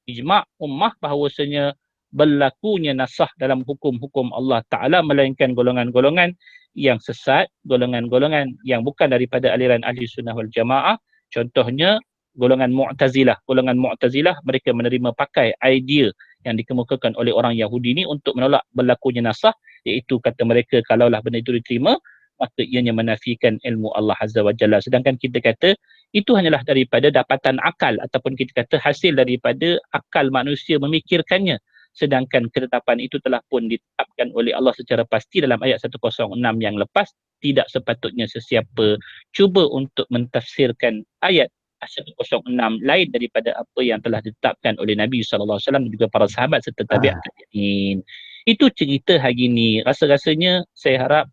ijma' ummah bahawasanya berlakunya nasakh dalam hukum-hukum Allah Ta'ala melainkan golongan-golongan yang sesat, golongan-golongan yang bukan daripada aliran ahli sunnah wal jamaah. Contohnya golongan Mu'tazilah. Golongan Mu'tazilah mereka menerima pakai idea yang dikemukakan oleh orang Yahudi ni untuk menolak berlakunya nasakh, iaitu kata mereka kalaulah benda itu diterima maka ianya menafikan ilmu Allah Azza wa Jalla. Sedangkan kita kata itu hanyalah daripada dapatan akal ataupun kita kata hasil daripada akal manusia memikirkannya. Sedangkan ketetapan itu telah pun ditetapkan oleh Allah secara pasti dalam ayat 106 yang lepas. Tidak sepatutnya sesiapa cuba untuk mentafsirkan ayat 106 lain daripada apa yang telah ditetapkan oleh Nabi SAW dan juga para sahabat serta tabi'in. Itu cerita hari ini. Rasa-rasanya saya harap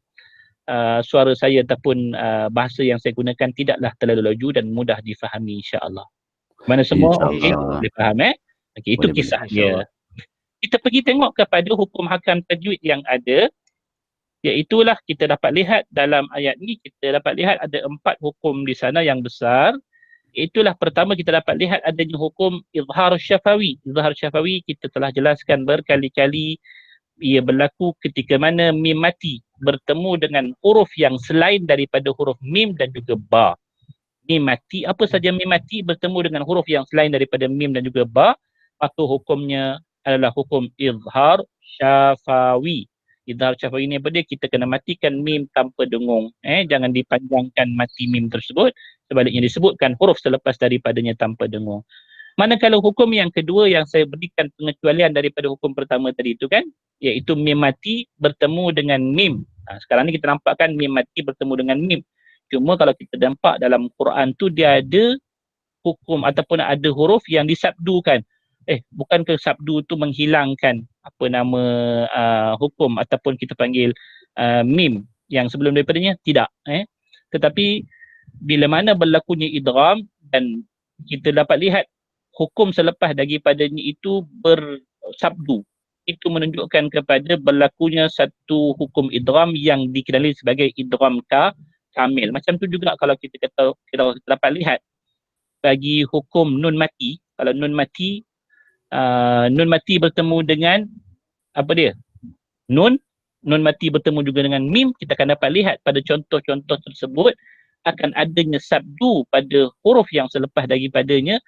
suara saya ataupun bahasa yang saya gunakan tidaklah terlalu laju dan mudah difahami, insya-Allah. Mana semua okey, boleh faham okey, itu kisahnya. Kita pergi tengok kepada hukum hakam tajwid yang ada, iaitulah kita dapat lihat dalam ayat ni, kita dapat lihat ada 4 hukum di sana yang besar. Itulah pertama kita dapat lihat adanya hukum izhar syafawi. Izhar syafawi kita telah jelaskan berkali-kali, ia berlaku ketika mana mim mati bertemu dengan huruf yang selain daripada huruf mim dan juga ba. Mim mati, apa saja mim mati bertemu dengan huruf yang selain daripada mim dan juga ba, maka hukumnya adalah hukum izhar syafawi. Izhar syafawi ni apa dia? Kita kena matikan mim tanpa dengung. Jangan dipanjangkan mati mim tersebut. Sebaliknya disebutkan huruf selepas daripadanya tanpa dengung. Manakala hukum yang kedua yang saya berikan pengecualian daripada hukum pertama tadi itu kan, iaitu mim mati bertemu dengan mim. Sekarang ni kita nampakkan mim mati bertemu dengan mim. Cuma kalau kita nampak dalam Quran tu dia ada hukum ataupun ada huruf yang disabdukan. Bukankah sabdu tu menghilangkan apa nama hukum ataupun kita panggil mim yang sebelum daripadanya? Tidak. Tetapi bila mana berlakunya idgham dan kita dapat lihat hukum selepas daripadanya itu bersabdu, itu menunjukkan kepada berlakunya satu hukum idgham yang dikenali sebagai idgham kamil. Macam tu juga kalau kita dapat lihat bagi hukum nun mati. Kalau nun mati bertemu dengan apa dia? Nun mati bertemu juga dengan mim, kita akan dapat lihat pada contoh-contoh tersebut akan adanya sabdu pada huruf yang selepas daripadanya.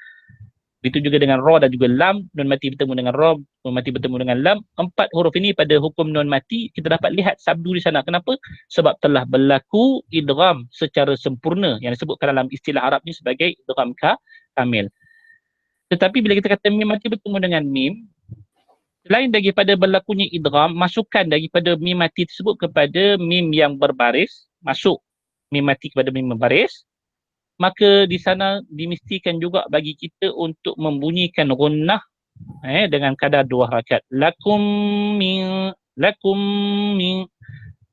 Begitu juga dengan ra dan juga lam, nun mati bertemu dengan ra, nun mati bertemu dengan lam. 4 huruf ini pada hukum nun mati kita dapat lihat sabdu di sana. Kenapa? Sebab telah berlaku idgham secara sempurna yang disebutkan dalam istilah Arab ni sebagai idgham kamil. Tetapi bila kita kata mim mati bertemu dengan mim, selain daripada berlakunya idgham, masukkan daripada mim mati tersebut kepada mim yang berbaris, masuk mim mati kepada mim berbaris, maka di sana dimestikan juga bagi kita untuk membunyikan gunnah dengan kadar 2 harakat. Lakum min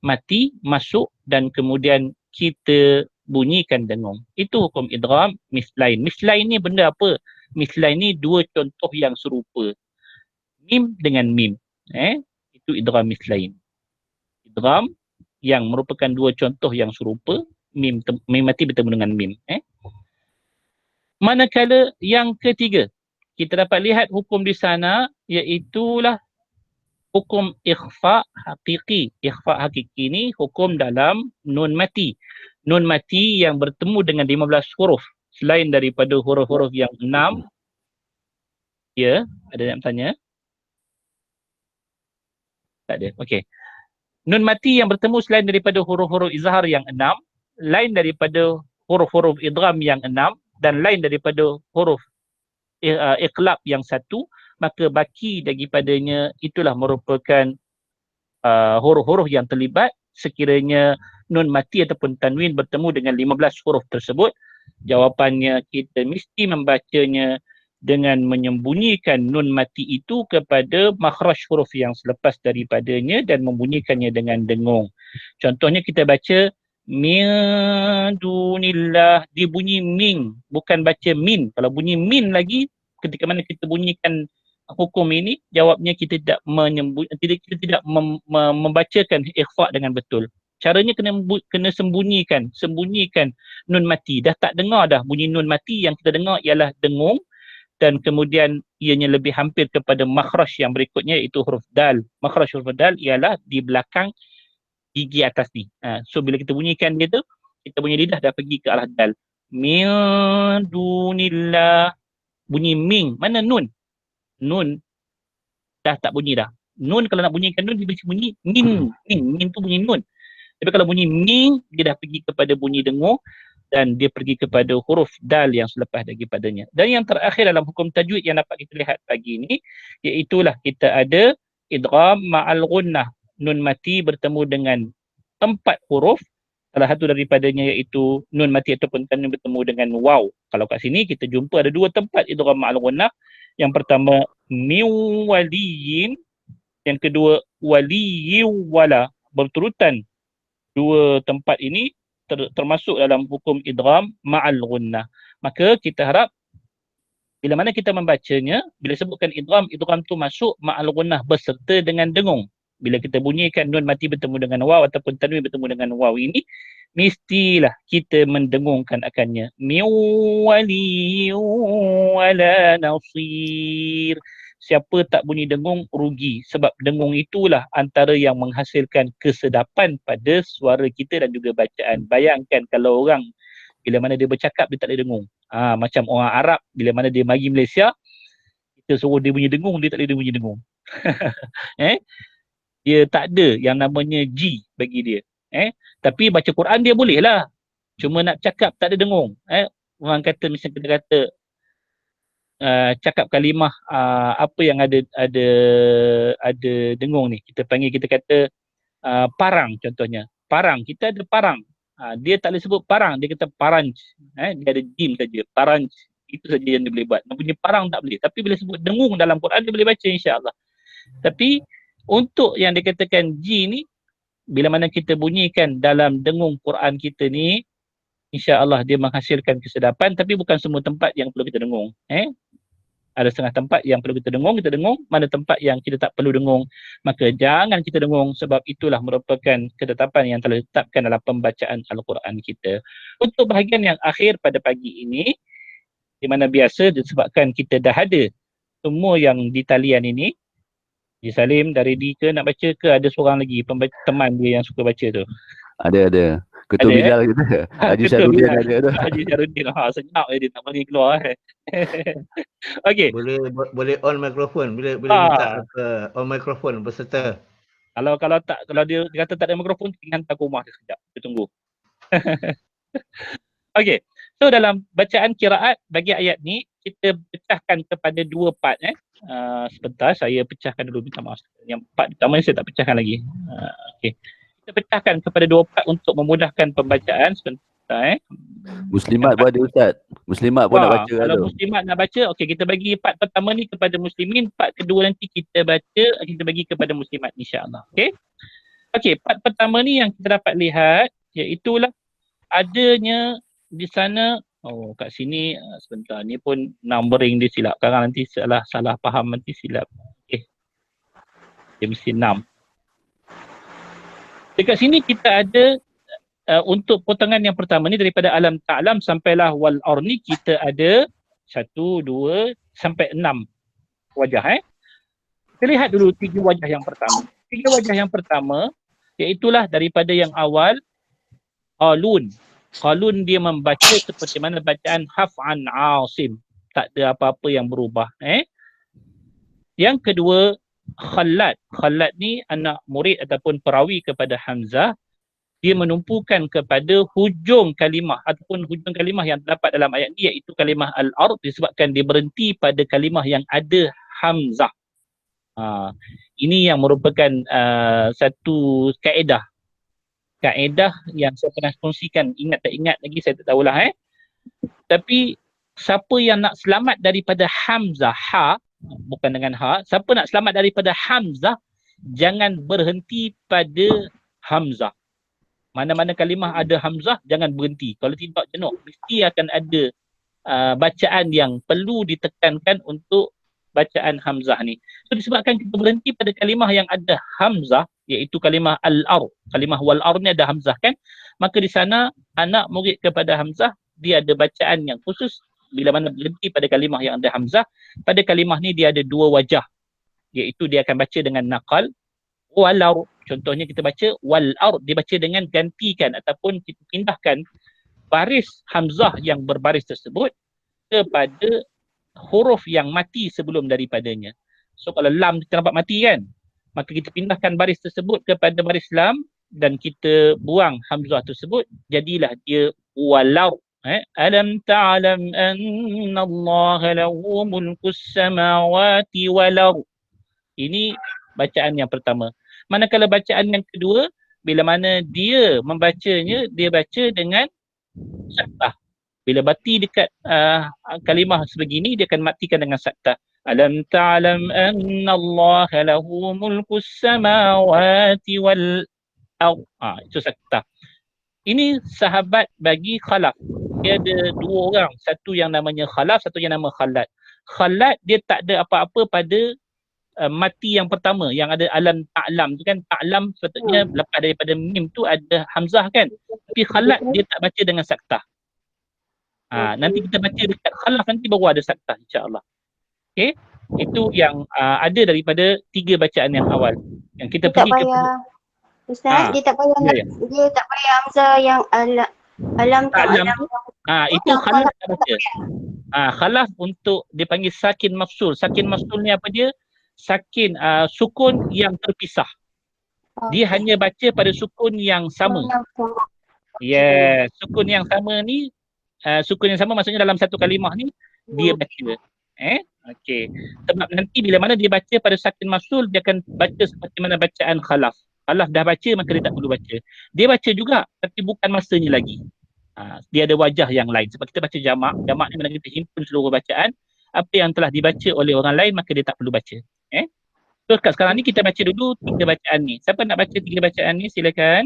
mati masuk dan kemudian kita bunyikan dengung. Itu hukum idgham mislain. Mislain ni benda apa? Mislain ni 2 contoh yang serupa. Mim dengan mim. Itu idgham mislain. Idgham yang merupakan 2 contoh yang serupa. Mim mati bertemu dengan mim. Manakala yang ketiga, kita dapat lihat hukum di sana iaitulah hukum ikhfa hakiki. Ikhfa hakiki ni hukum dalam nun mati. Nun mati yang bertemu dengan 15 huruf. Selain daripada huruf-huruf yang 6. Ya, ada yang tanya? Tak ada. Okey. Nun mati yang bertemu selain daripada huruf-huruf izhar yang 6, lain daripada huruf-huruf idgham yang 6 dan lain daripada huruf iqlab yang 1, maka baki daripadanya itulah merupakan huruf-huruf yang terlibat sekiranya nun mati ataupun tanwin bertemu dengan 15 huruf tersebut. Jawapannya kita mesti membacanya dengan menyembunyikan nun mati itu kepada makhraj huruf yang selepas daripadanya dan membunyikannya dengan dengung. Contohnya kita baca min dunillah, dibunyi min, bukan baca min. Kalau bunyi min lagi, ketika mana kita bunyikan hukum ini, jawabnya kita tidak membacakan ikhfa dengan betul. Caranya kena sembunyikan nun mati. Dah tak dengar dah bunyi nun mati, yang kita dengar ialah dengung dan kemudian ianya lebih hampir kepada makhraj yang berikutnya iaitu huruf dal. Makhraj huruf dal ialah di belakang gigi atas ni. So bila kita bunyikan dia tu, kita punya lidah dah pergi ke arah dal. Min dunillah. Bunyi ming. Mana nun? Nun dah tak bunyi dah. Nun kalau nak bunyikan nun dia mesti bunyi min. Min tu bunyi nun. Tapi kalau bunyi ming, dia dah pergi kepada bunyi dengung dan dia pergi kepada huruf dal yang selepas daripadanya. Dan yang terakhir dalam hukum tajwid yang dapat kita lihat pagi ini, iaitulah kita ada idgham ma'al gunnah. Nun mati bertemu dengan 4 huruf. Salah satu daripadanya iaitu nun mati ataupun tanwin bertemu dengan waw. Kalau kat sini kita jumpa ada 2 tempat idgham ma'al gunnah. Yang pertama min waliyin, yang kedua waliyyu wala. Berturutan 2 tempat ini termasuk dalam hukum idgham ma'al gunnah. Maka kita harap bila mana kita membacanya, bila sebutkan idgham tu masuk ma'al gunnah berserta dengan dengung. Bila kita bunyikan nun mati bertemu dengan waw ataupun tanwin bertemu dengan waw ini, mestilah kita mendengungkan akannya. Min waliyyin wala nasir. Siapa tak bunyi dengung rugi, sebab dengung itulah antara yang menghasilkan kesedapan pada suara kita dan juga bacaan. Bayangkan kalau orang bila mana dia bercakap dia tak boleh dengung. Macam orang Arab bila mana dia mari Malaysia, Kita suruh dia bunyi dengung, dia tak boleh dia bunyi dengung. Dia tak ada yang namanya G bagi dia. Tapi baca Quran dia boleh lah. Cuma nak cakap tak ada dengung. Orang kata misalnya kita kata cakap kalimah apa yang ada dengung ni. Kita panggil, kita kata parang contohnya. Parang, kita ada parang. Dia tak boleh sebut parang, dia kata paranj. Dia ada jim saja, paranj. Itu saja yang dia boleh buat. Nak bunyi parang tak boleh. Tapi bila sebut dengung dalam Quran dia boleh baca insya-Allah. Tapi untuk yang dikatakan G ni, bila mana kita bunyikan dalam dengung Quran kita ni, insya-Allah dia menghasilkan kesedapan, tapi bukan semua tempat yang perlu kita dengung. Ada setengah tempat yang perlu kita dengung, mana tempat yang kita tak perlu dengung, maka jangan kita dengung, sebab itulah merupakan ketetapan yang telah ditetapkan dalam pembacaan Al-Quran kita. Untuk bahagian yang akhir pada pagi ini, di mana biasa disebabkan kita dah ada semua yang di talian ini, Haji Salim dari Dika nak baca ke ada seorang lagi teman dia yang suka baca tu? Ada. Ketua Ada, Bilal kita. Haji Syarudin ada tu. Haji Syarudin, senyap dia tak bagi keluar. Okey. Boleh on mikrofon bila minta on mikrofon peserta. Kalau dia kata tak ada mikrofon, tinggal hantar ke rumah dia sekejap. Kita tunggu. Okey. So dalam bacaan qiraat bagi ayat ni kita pecahkan kepada dua part. Sebentar saya pecahkan dulu, minta maaf. Yang part pertama ni saya tak pecahkan lagi. Okey. Kita pecahkan kepada dua part untuk memudahkan pembacaan. Sebentar. Muslimat pun ada Ustaz. Muslimat pun nak baca. Kalau muslimat nak baca, okey, kita bagi part pertama ni kepada muslimin, part kedua nanti kita bagi kepada muslimat insya-Allah. Okey, part pertama ni yang kita dapat lihat iaitulah adanya di sana, kat sini sebentar ni pun numbering dia silap. Sekarang nanti salah faham, nanti silap. Dia mesti 6. Dekat sini kita ada untuk potongan yang pertama ni daripada alam ta'lam sampailah wal arni, kita ada 1, 2 sampai 6 wajah. Kita lihat dulu 3 wajah yang pertama. 3 wajah yang pertama iaitulah daripada yang awal qalun. Qalun dia membaca seperti mana bacaan Haf'an Asim. Tak ada apa-apa yang berubah. Yang kedua Khallat. Khallat ni anak murid ataupun perawi kepada Hamzah. Dia menumpukan kepada hujung kalimah ataupun hujung kalimah yang terdapat dalam ayat ni, iaitu kalimah al-ard, disebabkan dia berhenti pada kalimah yang ada Hamzah. Ini yang merupakan satu kaedah. Kaedah yang saya pernah kongsikan, ingat tak ingat lagi saya tak tahulah. Tapi siapa yang nak selamat daripada Hamzah, bukan dengan siapa nak selamat daripada Hamzah, jangan berhenti pada Hamzah. Mana-mana kalimah ada Hamzah, jangan berhenti. Kalau tidak jenuh, mesti akan ada bacaan yang perlu ditekankan untuk bacaan Hamzah ni. So disebabkan kita berhenti pada kalimah yang ada Hamzah, iaitu kalimah al-ar. Kalimah wal-ar ni ada Hamzah kan? Maka di sana anak murid kepada Hamzah, dia ada bacaan yang khusus. Bila mana berhenti pada kalimah yang ada Hamzah, pada kalimah ni dia ada 2 wajah. Iaitu dia akan baca dengan naqal, walau. Contohnya kita baca wal-ar, dia baca dengan gantikan ataupun kita pindahkan baris Hamzah yang berbaris tersebut kepada huruf yang mati sebelum daripadanya. So kalau lam kita nampak mati kan, maka kita pindahkan baris tersebut kepada baris lam dan kita buang Hamzah tersebut, jadilah dia walau. Alam ta'lam anna Allah lahu mulkus samawati walau. Ini bacaan yang pertama. Manakala bacaan yang kedua, bila mana dia membacanya, dia baca dengan saktah. Bila bati dekat kalimah sebegini, dia akan matikan dengan saktah. Alam ta'lam anna Allah lahu mulkus samawati wal ard. Itu saktah. Ini sahabat bagi Khalaf. Dia ada 2 orang. Satu yang namanya Khalaf, satu yang nama Khallat. Khallat dia tak ada apa-apa pada mati yang pertama yang ada alam ta'lam tu kan. Ta'lam sepatutnya lepas daripada mim tu ada Hamzah kan. Tapi Khallat dia tak baca dengan saktah. Nanti kita baca dekat Khalaf nanti baru ada saktah insya-Allah. Okey. Itu yang ada daripada 3 bacaan yang awal. Yang kita pergi kepada Ustaz, dia tak payah dia tak payah Hamzah yang alam ta'lam. Itu Khalaf tak baca. Khalaf untuk dipanggil sakin mafsul. Sakin mafsul ni apa dia? Sakin sukun yang terpisah. Dia hanya baca pada sukun yang sama. Yes, sukun yang sama ni, sukun yang sama maksudnya dalam satu kalimah ni dia baca. Okey. Sebab nanti bila mana dia baca pada sakin mafsul, dia akan baca seperti mana bacaan khalaf. Khalaf dah baca maka dia tak perlu baca. Dia baca juga tapi bukan masanya lagi. Dia ada wajah yang lain. Sebab kita baca jamak, jamak ni mana kita himpun seluruh bacaan, apa yang telah dibaca oleh orang lain maka dia tak perlu baca. So sekarang ni kita baca dulu 3 bacaan ni. Siapa nak baca 3 bacaan ni silakan.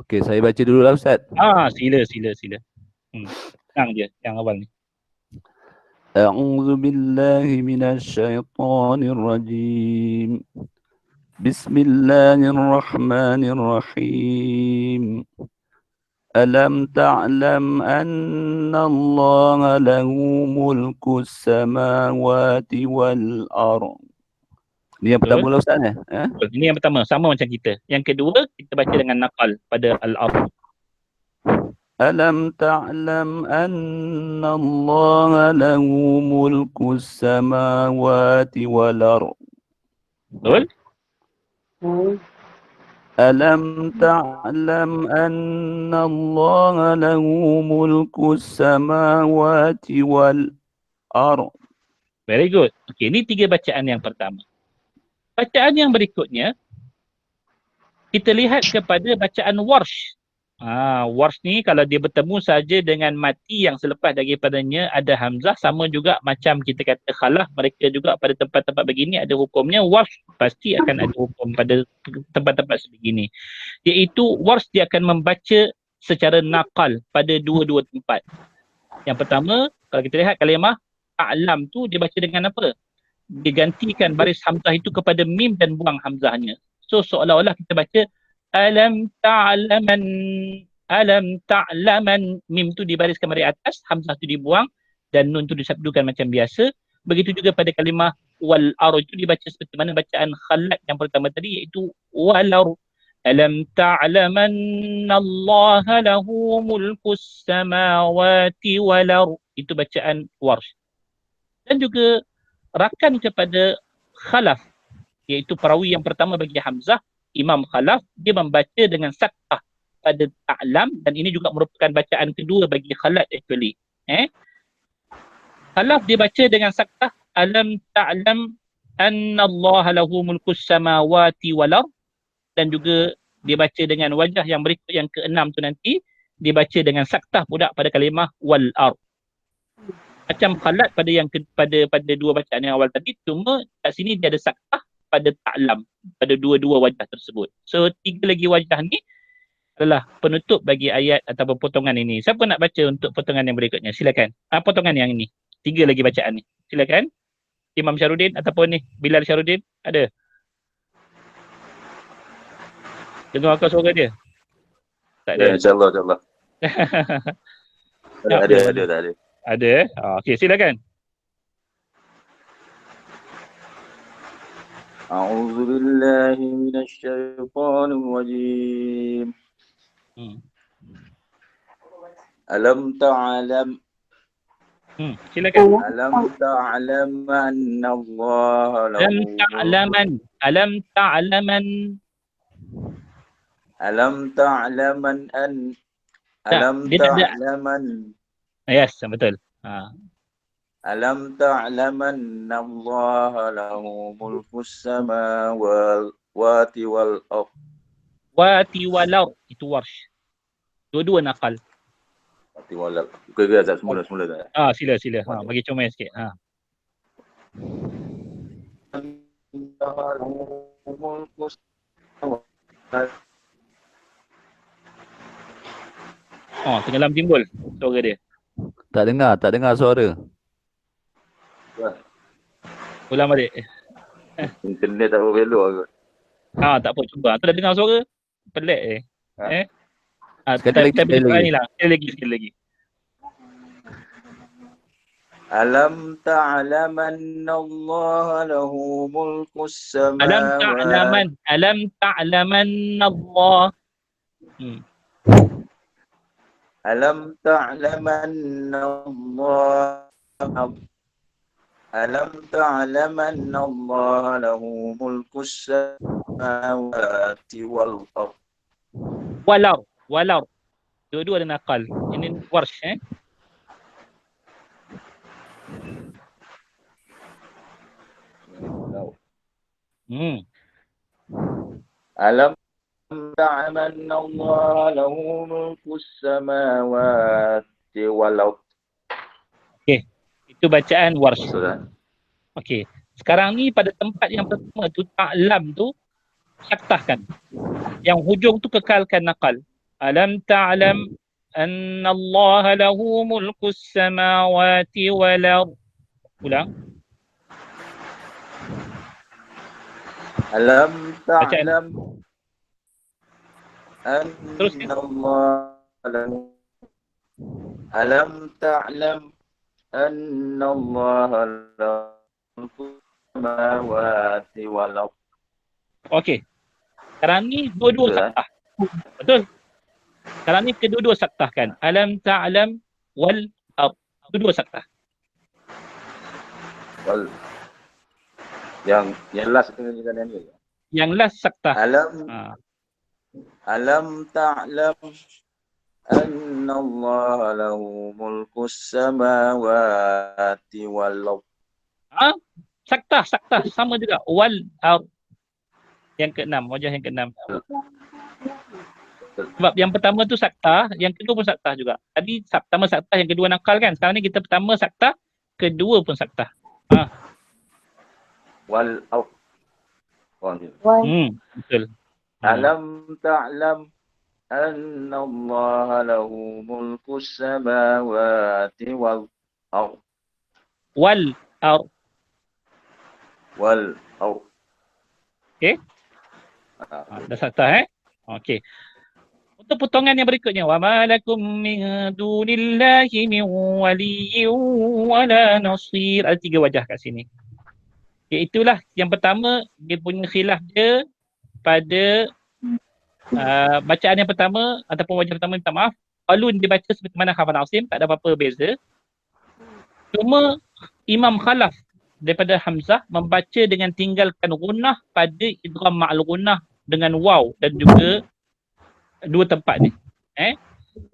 Okey, saya baca dulu lah Ustaz. Sila. Senang je yang awal ni. أعوذ بالله من الشيطان الرجيم بسم الله الرحمن الرحيم ألم تعلم أن الله له ملك السماوات والأرض. Ini yang pertama lah Ustaz Ini yang pertama, sama macam kita. Yang kedua, kita baca dengan naqal pada al-ard. ألم تعلم أن الله له ملك السماوات والأرض. Betul? ألم تعلم أن الله له ملك السماوات والأرض. Very good. Okey, ini 3 bacaan yang pertama. Bacaan yang berikutnya, kita lihat kepada bacaan warsh. Warsh ni kalau dia bertemu saja dengan mati yang selepas daripadanya ada hamzah, sama juga macam kita kata khalaf, mereka juga pada tempat-tempat begini ada hukumnya. Warsh pasti akan ada hukum pada tempat-tempat sebegini. Iaitu warsh dia akan membaca secara naqal pada dua-dua tempat. Yang pertama, kalau kita lihat kalimah ta'lam tu dia baca dengan apa? Dia gantikan baris hamzah itu kepada mim dan buang hamzahnya. So seolah-olah kita baca alam ta'laman, mim tu dibariskan dari atas, hamzah tu dibuang dan nun tu disabdukan macam biasa. Begitu juga pada kalimah wal ar itu dibaca seperti mana bacaan khalat yang pertama tadi, iaitu walar. Alam ta'lamanna Allah lahu mulkus samawati wal ar. Itu bacaan warsh. Dan juga rakan kepada khalaf, iaitu perawi yang pertama bagi hamzah, Imam Khalaf, dia membaca dengan saktah pada ta'lam, dan ini juga merupakan bacaan kedua bagi Khalaf actually. Khalaf dia baca dengan saktah alam ta'lam anna Allah lahu mulkus samawati wal ard, dan juga dia baca dengan wajah yang berikut yang keenam tu nanti, dia baca dengan saktah pula pada kalimah wal ard. Macam Khalaf pada yang pada dua bacaan yang awal tadi, cuma kat sini dia ada saktah pada ta'lam, pada dua-dua wajah tersebut. So 3 lagi wajah ni adalah penutup bagi ayat ataupun potongan ini. Siapa nak baca untuk potongan yang berikutnya? Silakan. Potongan yang ini. 3 lagi bacaan ni. Silakan. Imam Syarudin ataupun ni Bilal Syarudin ada? Dengar akal suara dia? Tak ada. InsyaAllah. Ada. Ada. Okey, silakan. أعوذ بالله من الشيطان الرجيم ألم تعلم silakan. ألم تعلم أن الله له ألم تعلمن Yes, betul. Alam ta'laman Allah lahu mulkus samawati wal ard. Wati walau itu warsh. Dua-dua naqal. Wati wal ard. Okey, Azab semula dah. Sila. Bagi comel sikit. Tenggelam timbul suara dia. Tak dengar suara. Ulang balik. Internet tak berbelok kot. Tak apa, cuba. Tu dah dengar suara? Pelik Sekali lagi. Sekali lagi. Alam ta'laman Allah lahu mulkus samawati. Alam ta'laman Allah. Alam ta'laman Allah ألم تعلم أن الله له ملك السماوات والأرض. Walau. Dua-dua ada nakal. Ini warsh ألم تعلم أن الله له ملك السماوات والأرض. Okey. Itu bacaan warsh. Maksudnya? Okey. Sekarang ni pada tempat yang pertama tu ta'lam tu saktahkan. Yang hujung tu kekalkan nakal. Alam ta'lam anna Allah lahu mulkus samawati wal ard. Ulang. Alam ta'lam Teruskan. anna Allah lahu. Alam ta'lam anna Allah lahu mulku samawati wal ard. Okey. Sekarang ni dua-dua Betul, saktah. Betul. Sekarang ni kedua-dua saktahkan. Alam ta'lam wal ard. Kedua saktah. Wal. Yang last dengan yang ni. Yang last saktah. Alam ta'lam anna Allah lahu mulku samawati wal ard. Saktah sama juga. Wal ard. Yang keenam, wajah yang keenam. Sebab yang pertama tu saktah, yang kedua pun saktah juga. Tadi pertama saktah, yang kedua nakal kan. Sekarang ni kita pertama saktah, kedua pun saktah. Wal ard. Betul. Alam ta'lam anna Allah lahu mulku samawati wal ard. Wal ard. Wal ard. Okey. Dah saktah Okey. Untuk potongan yang berikutnya, wa ma lakum min dunillahi min waliyyin wala nasir. Ada 3 wajah kat sini. Iaitulah yang pertama, dia punya khilaf dia pada bacaan yang pertama ataupun wajah pertama, minta maaf. Qalun dia baca seperti mana Hafan Asim, tak ada apa-apa beza. Cuma Imam Khalaf daripada Hamzah membaca dengan tinggalkan gunnah pada idgham ma'al gunnah dengan waw dan juga dua tempat ni.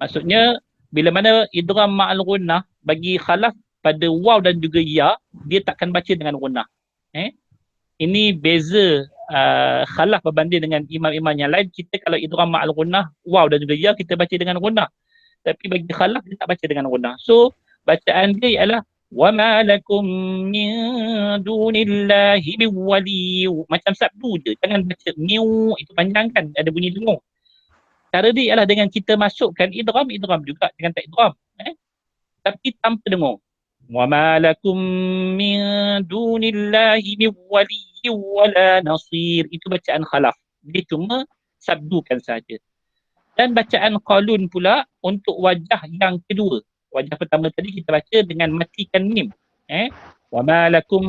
Maksudnya bila mana idgham ma'al gunnah bagi Khalaf pada waw dan juga ya, dia takkan baca dengan gunnah. Ini beza Khalaf berbanding dengan imam-imam yang lain. Kita kalau idgham ma'al gunnah waw dan juga ya, kita baca dengan gunnah. Tapi bagi Khalaf dia tak baca dengan gunnah. So bacaan dia ialah wa ma lakum min dunillahi min wali. Macam sabdu je, jangan baca miu, itu panjang kan, ada bunyi dengung. Cara dia ialah dengan kita masukkan idgham juga, dengan tak idgham tapi tanpa dengung. Wa ma lakum min dunillahi min wali wala nasir. Itu bacaan Khalaf. Dia cuma sabdukan saja. Dan bacaan Qalun pula untuk wajah yang kedua. Wajah pertama tadi kita baca dengan matikan mim. Wa ma lakum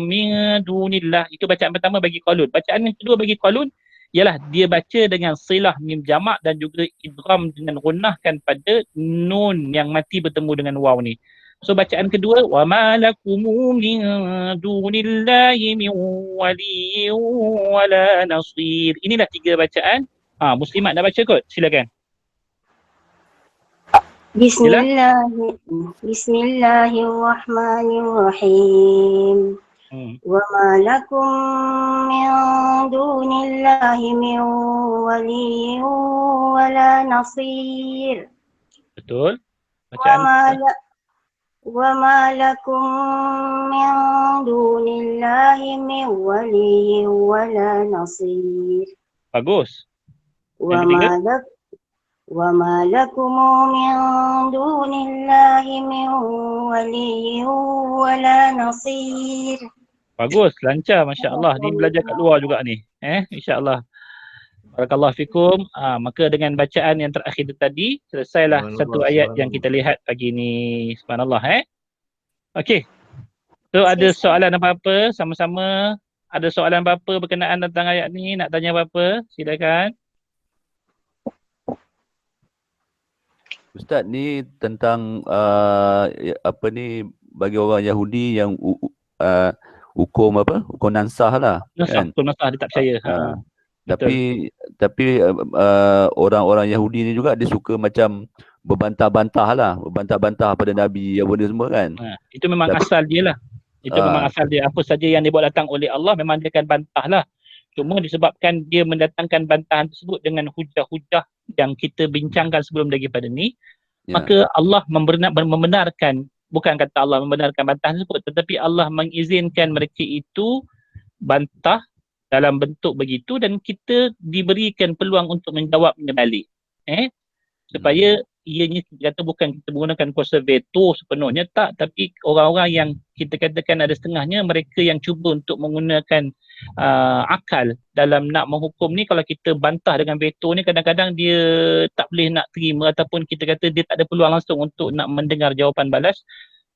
min dunillah. Itu bacaan pertama bagi Qalun. Bacaan yang kedua bagi Qalun ialah dia baca dengan silah mim jamak dan juga idgham dengan gunnahkan pada nun yang mati bertemu dengan waw ni. So bacaan kedua, wa ma lakum min dunillahi min waliyyin wala nasir. Inilah 3 bacaan. Muslimat nak baca kot? Silakan. Bismillahirrahmanirrahim. Wa ma lakum min dunillahi min waliyyin wala nasir. Betul. Bacaan Wa ma lakum min dunillahi min waliyyin wala nasir. Bagus. Wa ma lakum min dunillahi min waliyyin wala nasir. Bagus, lancar, masya-Allah. Ni belajar kat luar juga ni. Insya-Allah. Barakallahu fikum. Maka dengan bacaan yang terakhir tadi, selesailah satu ayat yang kita lihat pagi ni. Subhanallah. Okey. So ada soalan apa-apa sama-sama? Ada soalan apa-apa berkenaan tentang ayat ni? Nak tanya apa-apa? Silakan. Ustaz, ni tentang apa ni, bagi orang Yahudi yang hukum apa? Hukum nansah lah, Nasah, kan? betul nasah dia tak percaya. Tapi orang-orang Yahudi ni juga dia suka macam berbantah-bantah lah, berbantah-bantah pada Nabi, apa benda semua kan. Itu memang Tapi- asal dia lah. Itu memang asal dia. Apa saja yang dibawa datang oleh Allah memang dia akan bantah lah. Cuma disebabkan dia mendatangkan bantahan tersebut dengan hujah-hujah yang kita bincangkan sebelum daripada ni, maka Allah membenarkan, bukan kata Allah membenarkan bantahan tersebut, tetapi Allah mengizinkan mereka itu bantah dalam bentuk begitu dan kita diberikan peluang untuk menjawabnya balik. Supaya ianya kita kata bukan kita menggunakan kuasa veto sepenuhnya, tak, tapi orang-orang yang kita katakan ada setengahnya mereka yang cuba untuk menggunakan akal dalam nak menghukum ni. Kalau kita bantah dengan veto ni, kadang-kadang dia tak boleh nak terima, ataupun kita kata dia tak ada peluang langsung untuk nak mendengar jawapan balas.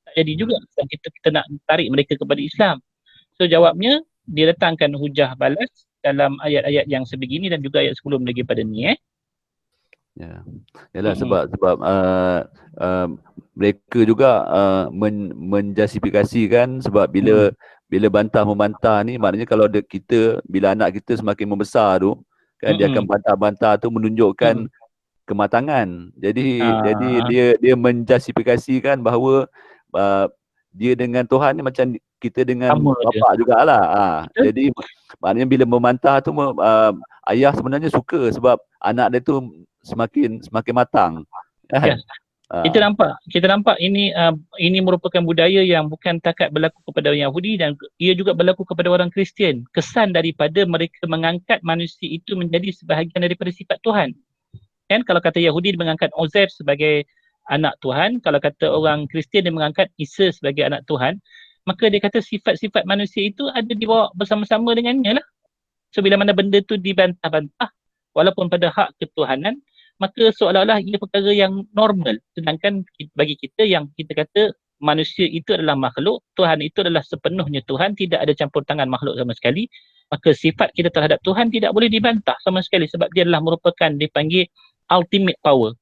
Tak jadi juga dan kita nak tarik mereka kepada Islam. So jawabnya dia datangkan hujah balas dalam ayat-ayat yang sebegini dan juga ayat sebelum daripada ni. Yalah, sebab mereka juga menjustifikasikan sebab bila membantah ni, maknanya kalau bila anak kita semakin membesar tu kan, dia akan bantah-bantah tu menunjukkan kematangan. Jadi dia menjustifikasikan bahawa dia dengan Tuhan ni macam kita dengan bapa jugalah. Jadi maknanya bila membantah tu ayah sebenarnya suka sebab anak dia tu semakin matang. Kan? Kita nampak ini merupakan budaya yang bukan takat berlaku kepada orang Yahudi dan ia juga berlaku kepada orang Kristian. Kesan daripada mereka mengangkat manusia itu menjadi sebahagian daripada sifat Tuhan. Kan, kalau kata Yahudi dia mengangkat Uzair sebagai anak Tuhan, kalau kata orang Kristian dia mengangkat Isa sebagai anak Tuhan, maka dia kata sifat-sifat manusia itu ada dibawa bersama-sama dengannya lah. So bila mana benda tu dibantah-bantah walaupun pada hak ketuhanan, maka seolah-olah ia perkara yang normal. Sedangkan bagi kita yang kita kata manusia itu adalah makhluk, Tuhan itu adalah sepenuhnya Tuhan, tidak ada campur tangan makhluk sama sekali, maka sifat kita terhadap Tuhan tidak boleh dibantah sama sekali sebab dia adalah merupakan dipanggil ultimate power.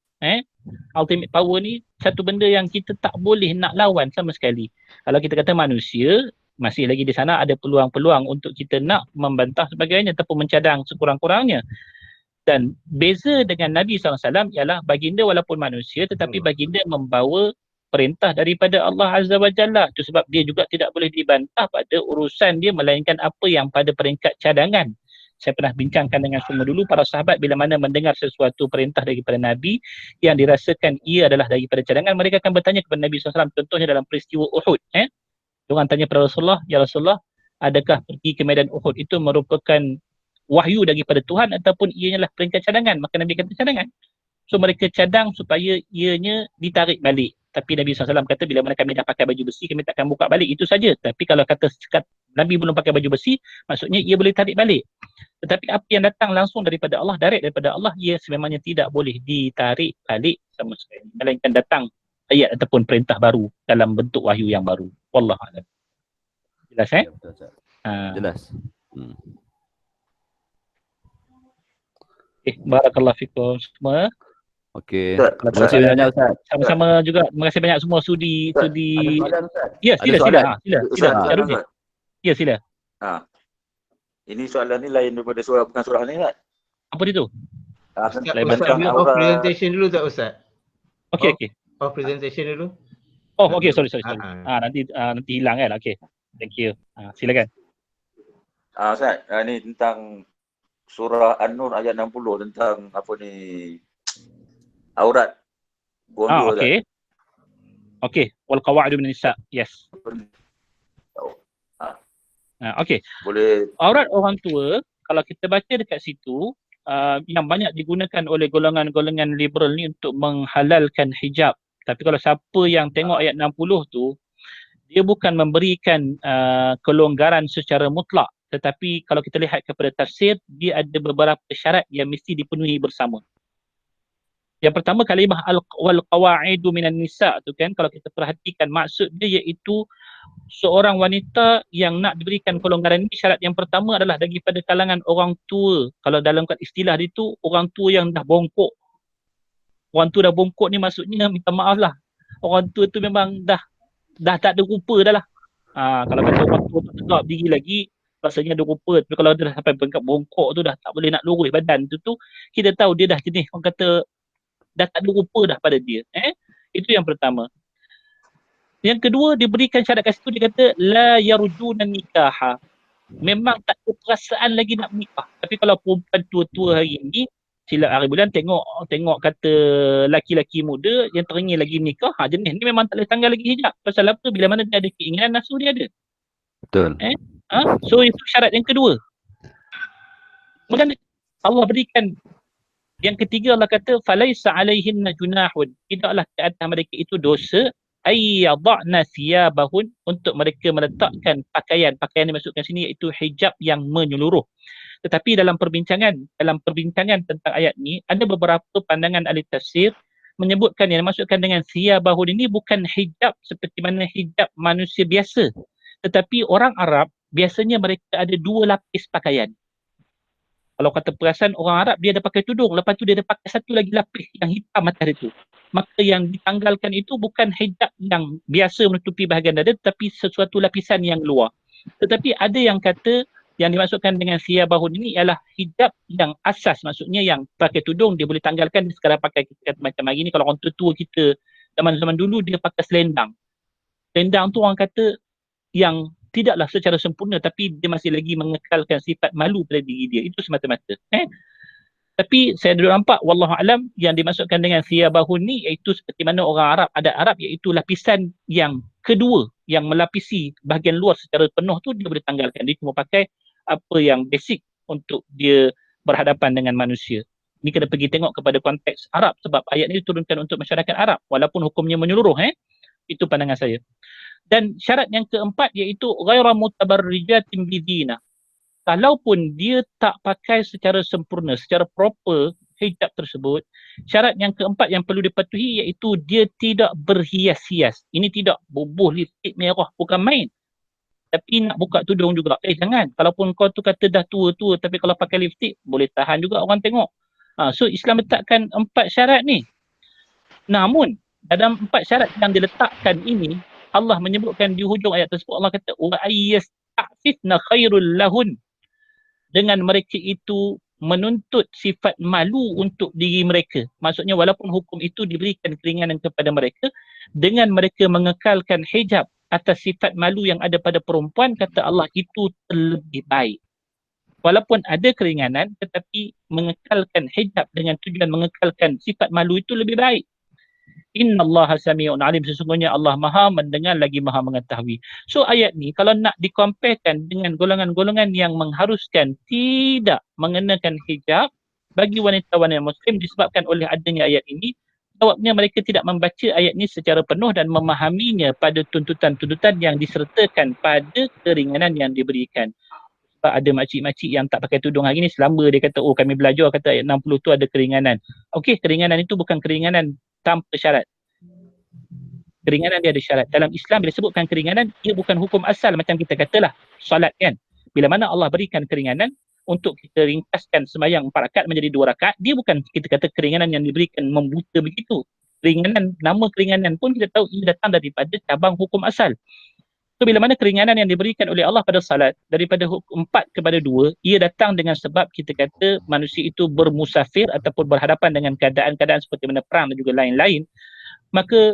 Ultimate power ni satu benda yang kita tak boleh nak lawan sama sekali. Kalau kita kata manusia, masih lagi di sana ada peluang-peluang untuk kita nak membantah sebagainya ataupun mencadang sekurang-kurangnya. Dan beza dengan Nabi SAW ialah baginda walaupun manusia tetapi baginda membawa perintah daripada Allah Azza wa Jalla. Itu sebab dia juga tidak boleh dibantah pada urusan dia melainkan apa yang pada peringkat cadangan. Saya pernah bincangkan dengan semua dulu, para sahabat bila mana mendengar sesuatu perintah daripada Nabi yang dirasakan ia adalah daripada cadangan, mereka akan bertanya kepada Nabi SAW. Contohnya dalam peristiwa Uhud. Diorang tanya kepada Rasulullah, ya Rasulullah, adakah pergi ke medan Uhud itu merupakan wahyu daripada Tuhan ataupun ianya lah peringkat cadangan? Maka Nabi kata cadangan. So mereka cadang supaya ianya ditarik balik. Tapi Nabi SAW kata bila mana kami dah pakai baju besi, kami takkan buka balik, itu saja. Tapi kalau kata Nabi belum pakai baju besi, maksudnya ia boleh tarik balik. Tetapi apa yang datang langsung daripada Allah, direct daripada Allah, ia sememangnya tidak boleh ditarik balik sama sekali. Melainkan datang ayat ataupun perintah baru dalam bentuk wahyu yang baru. Wallahualam. Jelas Ya, betul, jelas. Barakallahu fikum semua. Okey. Terima kasih banyak Ustaz. Sama-sama juga. Terima kasih banyak semua sudi. Ada soalan Ustaz? Ya, sila. Ustaz. Ya, sila. Ini soalan ni lain daripada bukan surah ni kan? Apa dia tu? Ustaz boleh off presentation dulu tak Ustaz? Okey. Off presentation dulu. Oh, okey, sorry. Nanti hilang kan. Okey. Thank you. Silakan. Ustaz, ni tentang surah An-Nur ayat 60 tentang apa ni, aurat. Okey. Okey, wal qawaidu min nisa. Yes. Okey. Boleh. Aurat orang tua, kalau kita baca dekat situ, yang banyak digunakan oleh golongan-golongan liberal ni untuk menghalalkan hijab. Tapi kalau siapa yang tengok ayat 60 tu, dia bukan memberikan kelonggaran secara mutlak. Tetapi kalau kita lihat kepada tafsir, dia ada beberapa syarat yang mesti dipenuhi bersama. Yang pertama, kalimah wal qawaidu minan nisa tu kan, kalau kita perhatikan maksud dia iaitu seorang wanita yang nak diberikan kelonggaran ini, syarat yang pertama adalah daripada kalangan orang tua. Kalau dalam istilah itu, orang tua yang dah bongkok. orang tu dah bongkok ni maksudnya minta maaf lah. Orang tua tu memang dah tak ada rupa dah lah. Kalau kata orang tua tu tegak diri lagi, rasanya ada rupa. Tapi kalau dia dah sampai bongkok tu dah tak boleh nak lurus badan tu kita tahu dia dah jenis orang kata dah tak ada rupa dah pada dia. Itu yang pertama. Yang kedua, dia berikan syarat kat situ, dia kata la yarjuna nikaha. Memang tak ada perasaan lagi nak menikah. Tapi kalau perempuan tua-tua hari ini, silap hari bulan tengok kata laki-laki muda yang teringin lagi menikah, jenis ni memang tak boleh tanggal lagi hijab. Pasal apa? Bila mana dia ada keinginan, nafsu dia ada. Betul. So itu syarat yang kedua. Kemudian Allah berikan yang ketiga, Allah kata falaisa alaihinna junahun. Tidaklah ke atas mereka itu dosa ayyadhna thiyabahun, untuk mereka meletakkan pakaian dimaksudkan sini iaitu hijab yang menyeluruh. Tetapi dalam perbincangan tentang ayat ni ada beberapa pandangan ahli tafsir menyebutkan yang dimaksudkan dengan thiyabahun ini bukan hijab seperti mana hijab manusia biasa, tetapi orang Arab biasanya mereka ada 2 lapis pakaian. Kalau kata perasan orang Arab, dia ada pakai tudung, lepas tu dia ada pakai satu lagi lapis yang hitam atas itu. Maka yang ditanggalkan itu bukan hijab yang biasa menutupi bahagian dada, tetapi sesuatu lapisan yang luar. Tetapi ada yang kata yang dimaksudkan dengan thiyabahun ini ialah hijab yang asas, maksudnya yang pakai tudung dia boleh tanggalkan, dia sekarang pakai kita kata macam hari ni. Kalau orang tua kita zaman-zaman dulu dia pakai selendang. Selendang tu orang kata yang tidaklah secara sempurna, tapi dia masih lagi mengekalkan sifat malu pada diri dia. Itu semata-mata. Tapi saya dulu nampak, wallahu alam, yang dimaksudkan dengan thiyabahun ni iaitu seperti mana orang Arab, adat Arab, iaitu lapisan yang kedua yang melapisi bahagian luar secara penuh tu dia boleh tanggalkan. Dia cuma pakai apa yang basic untuk dia berhadapan dengan manusia. Ini kena pergi tengok kepada konteks Arab, sebab ayat ni diturunkan untuk masyarakat Arab walaupun hukumnya menyeluruh. Itu pandangan saya. Dan syarat yang keempat iaitu ghaira mutabarrijatin bidina. Kalaupun dia tak pakai secara sempurna, secara proper hijab tersebut, syarat yang keempat yang perlu dipatuhi iaitu dia tidak berhias-hias. Ini tidak bubuh lipstick merah, bukan main. Tapi nak buka tudung juga. Jangan. Kalaupun kau tu kata dah tua-tua, tapi kalau pakai lipstick, boleh tahan juga orang tengok. So Islam letakkan 4 syarat ni. Namun, dalam 4 syarat yang diletakkan ini, Allah menyebutkan di hujung ayat tersebut, Allah kata wa ayyasta'fifna khairul lahun. Dengan mereka itu menuntut sifat malu untuk diri mereka. Maksudnya walaupun hukum itu diberikan keringanan kepada mereka, dengan mereka mengekalkan hijab atas sifat malu yang ada pada perempuan, kata Allah itu lebih baik. Walaupun ada keringanan, tetapi mengekalkan hijab dengan tujuan mengekalkan sifat malu itu lebih baik. Innallaha sami'un alim, sesungguhnya Allah maha mendengar lagi maha mengetahui. So ayat ni kalau nak dikomparekan dengan golongan-golongan yang mengharuskan tidak mengenakan hijab bagi wanita-wanita muslim disebabkan oleh adanya ayat ini, jawabnya mereka tidak membaca ayat ni secara penuh dan memahaminya pada tuntutan-tuntutan yang disertakan pada keringanan yang diberikan. Sebab ada makcik-makcik yang tak pakai tudung hari ni, selamba dia kata, oh kami belajar kata ayat 60 tu ada keringanan. Okey, keringanan itu bukan keringanan tanpa syarat. Keringanan dia ada syarat. Dalam Islam bila sebutkan keringanan, ia bukan hukum asal macam kita katalah solat kan. Bila mana Allah berikan keringanan untuk kita ringkaskan sembahyang 4 rakaat menjadi 2 rakaat, dia bukan kita kata keringanan yang diberikan membuta begitu. Keringanan, nama keringanan pun kita tahu ia datang daripada cabang hukum asal. So bila mana keringanan yang diberikan oleh Allah pada salat daripada hukum 4 kepada 2, ia datang dengan sebab kita kata manusia itu bermusafir ataupun berhadapan dengan keadaan-keadaan seperti mana perang dan juga lain-lain. Maka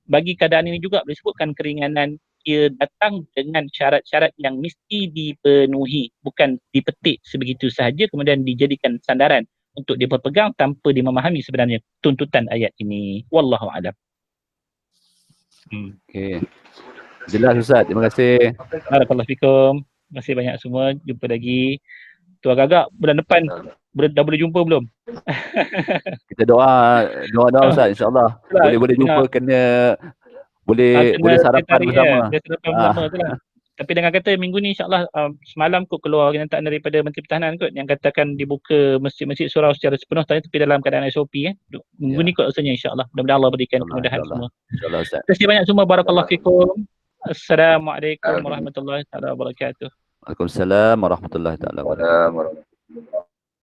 bagi keadaan ini juga disebutkan keringanan, ia datang dengan syarat-syarat yang mesti dipenuhi, bukan dipetik sebegitu sahaja kemudian dijadikan sandaran untuk dia berpegang tanpa dia memahami sebenarnya tuntutan ayat ini. Wallahu a'lam. Okey. Jelas Ustaz, terima kasih. Barakallahu fikum. Terima kasih banyak semua. Jumpa lagi. Tu agak-agak bulan depan dah boleh jumpa belum? Kita doa Ustaz, insya-Allah. Boleh jumpa, kena boleh sarapan bersama. Bersama tu lah. Tapi dengan kata minggu ni insya-Allah semalam kot keluar kenyataan daripada Menteri Pertahanan kot yang katakan dibuka masjid-masjid surau secara sepenuh tapi dalam keadaan SOP Minggu ni kot rasanya insya-Allah. Mudah-mudahan Allah berikan kemudahan semua. Insya-Allah Ustaz. Terima kasih banyak semua. Barakallahu fikum. Assalamualaikum warahmatullahi wabarakatuh. Waalaikumsalam warahmatullahi wabarakatuh.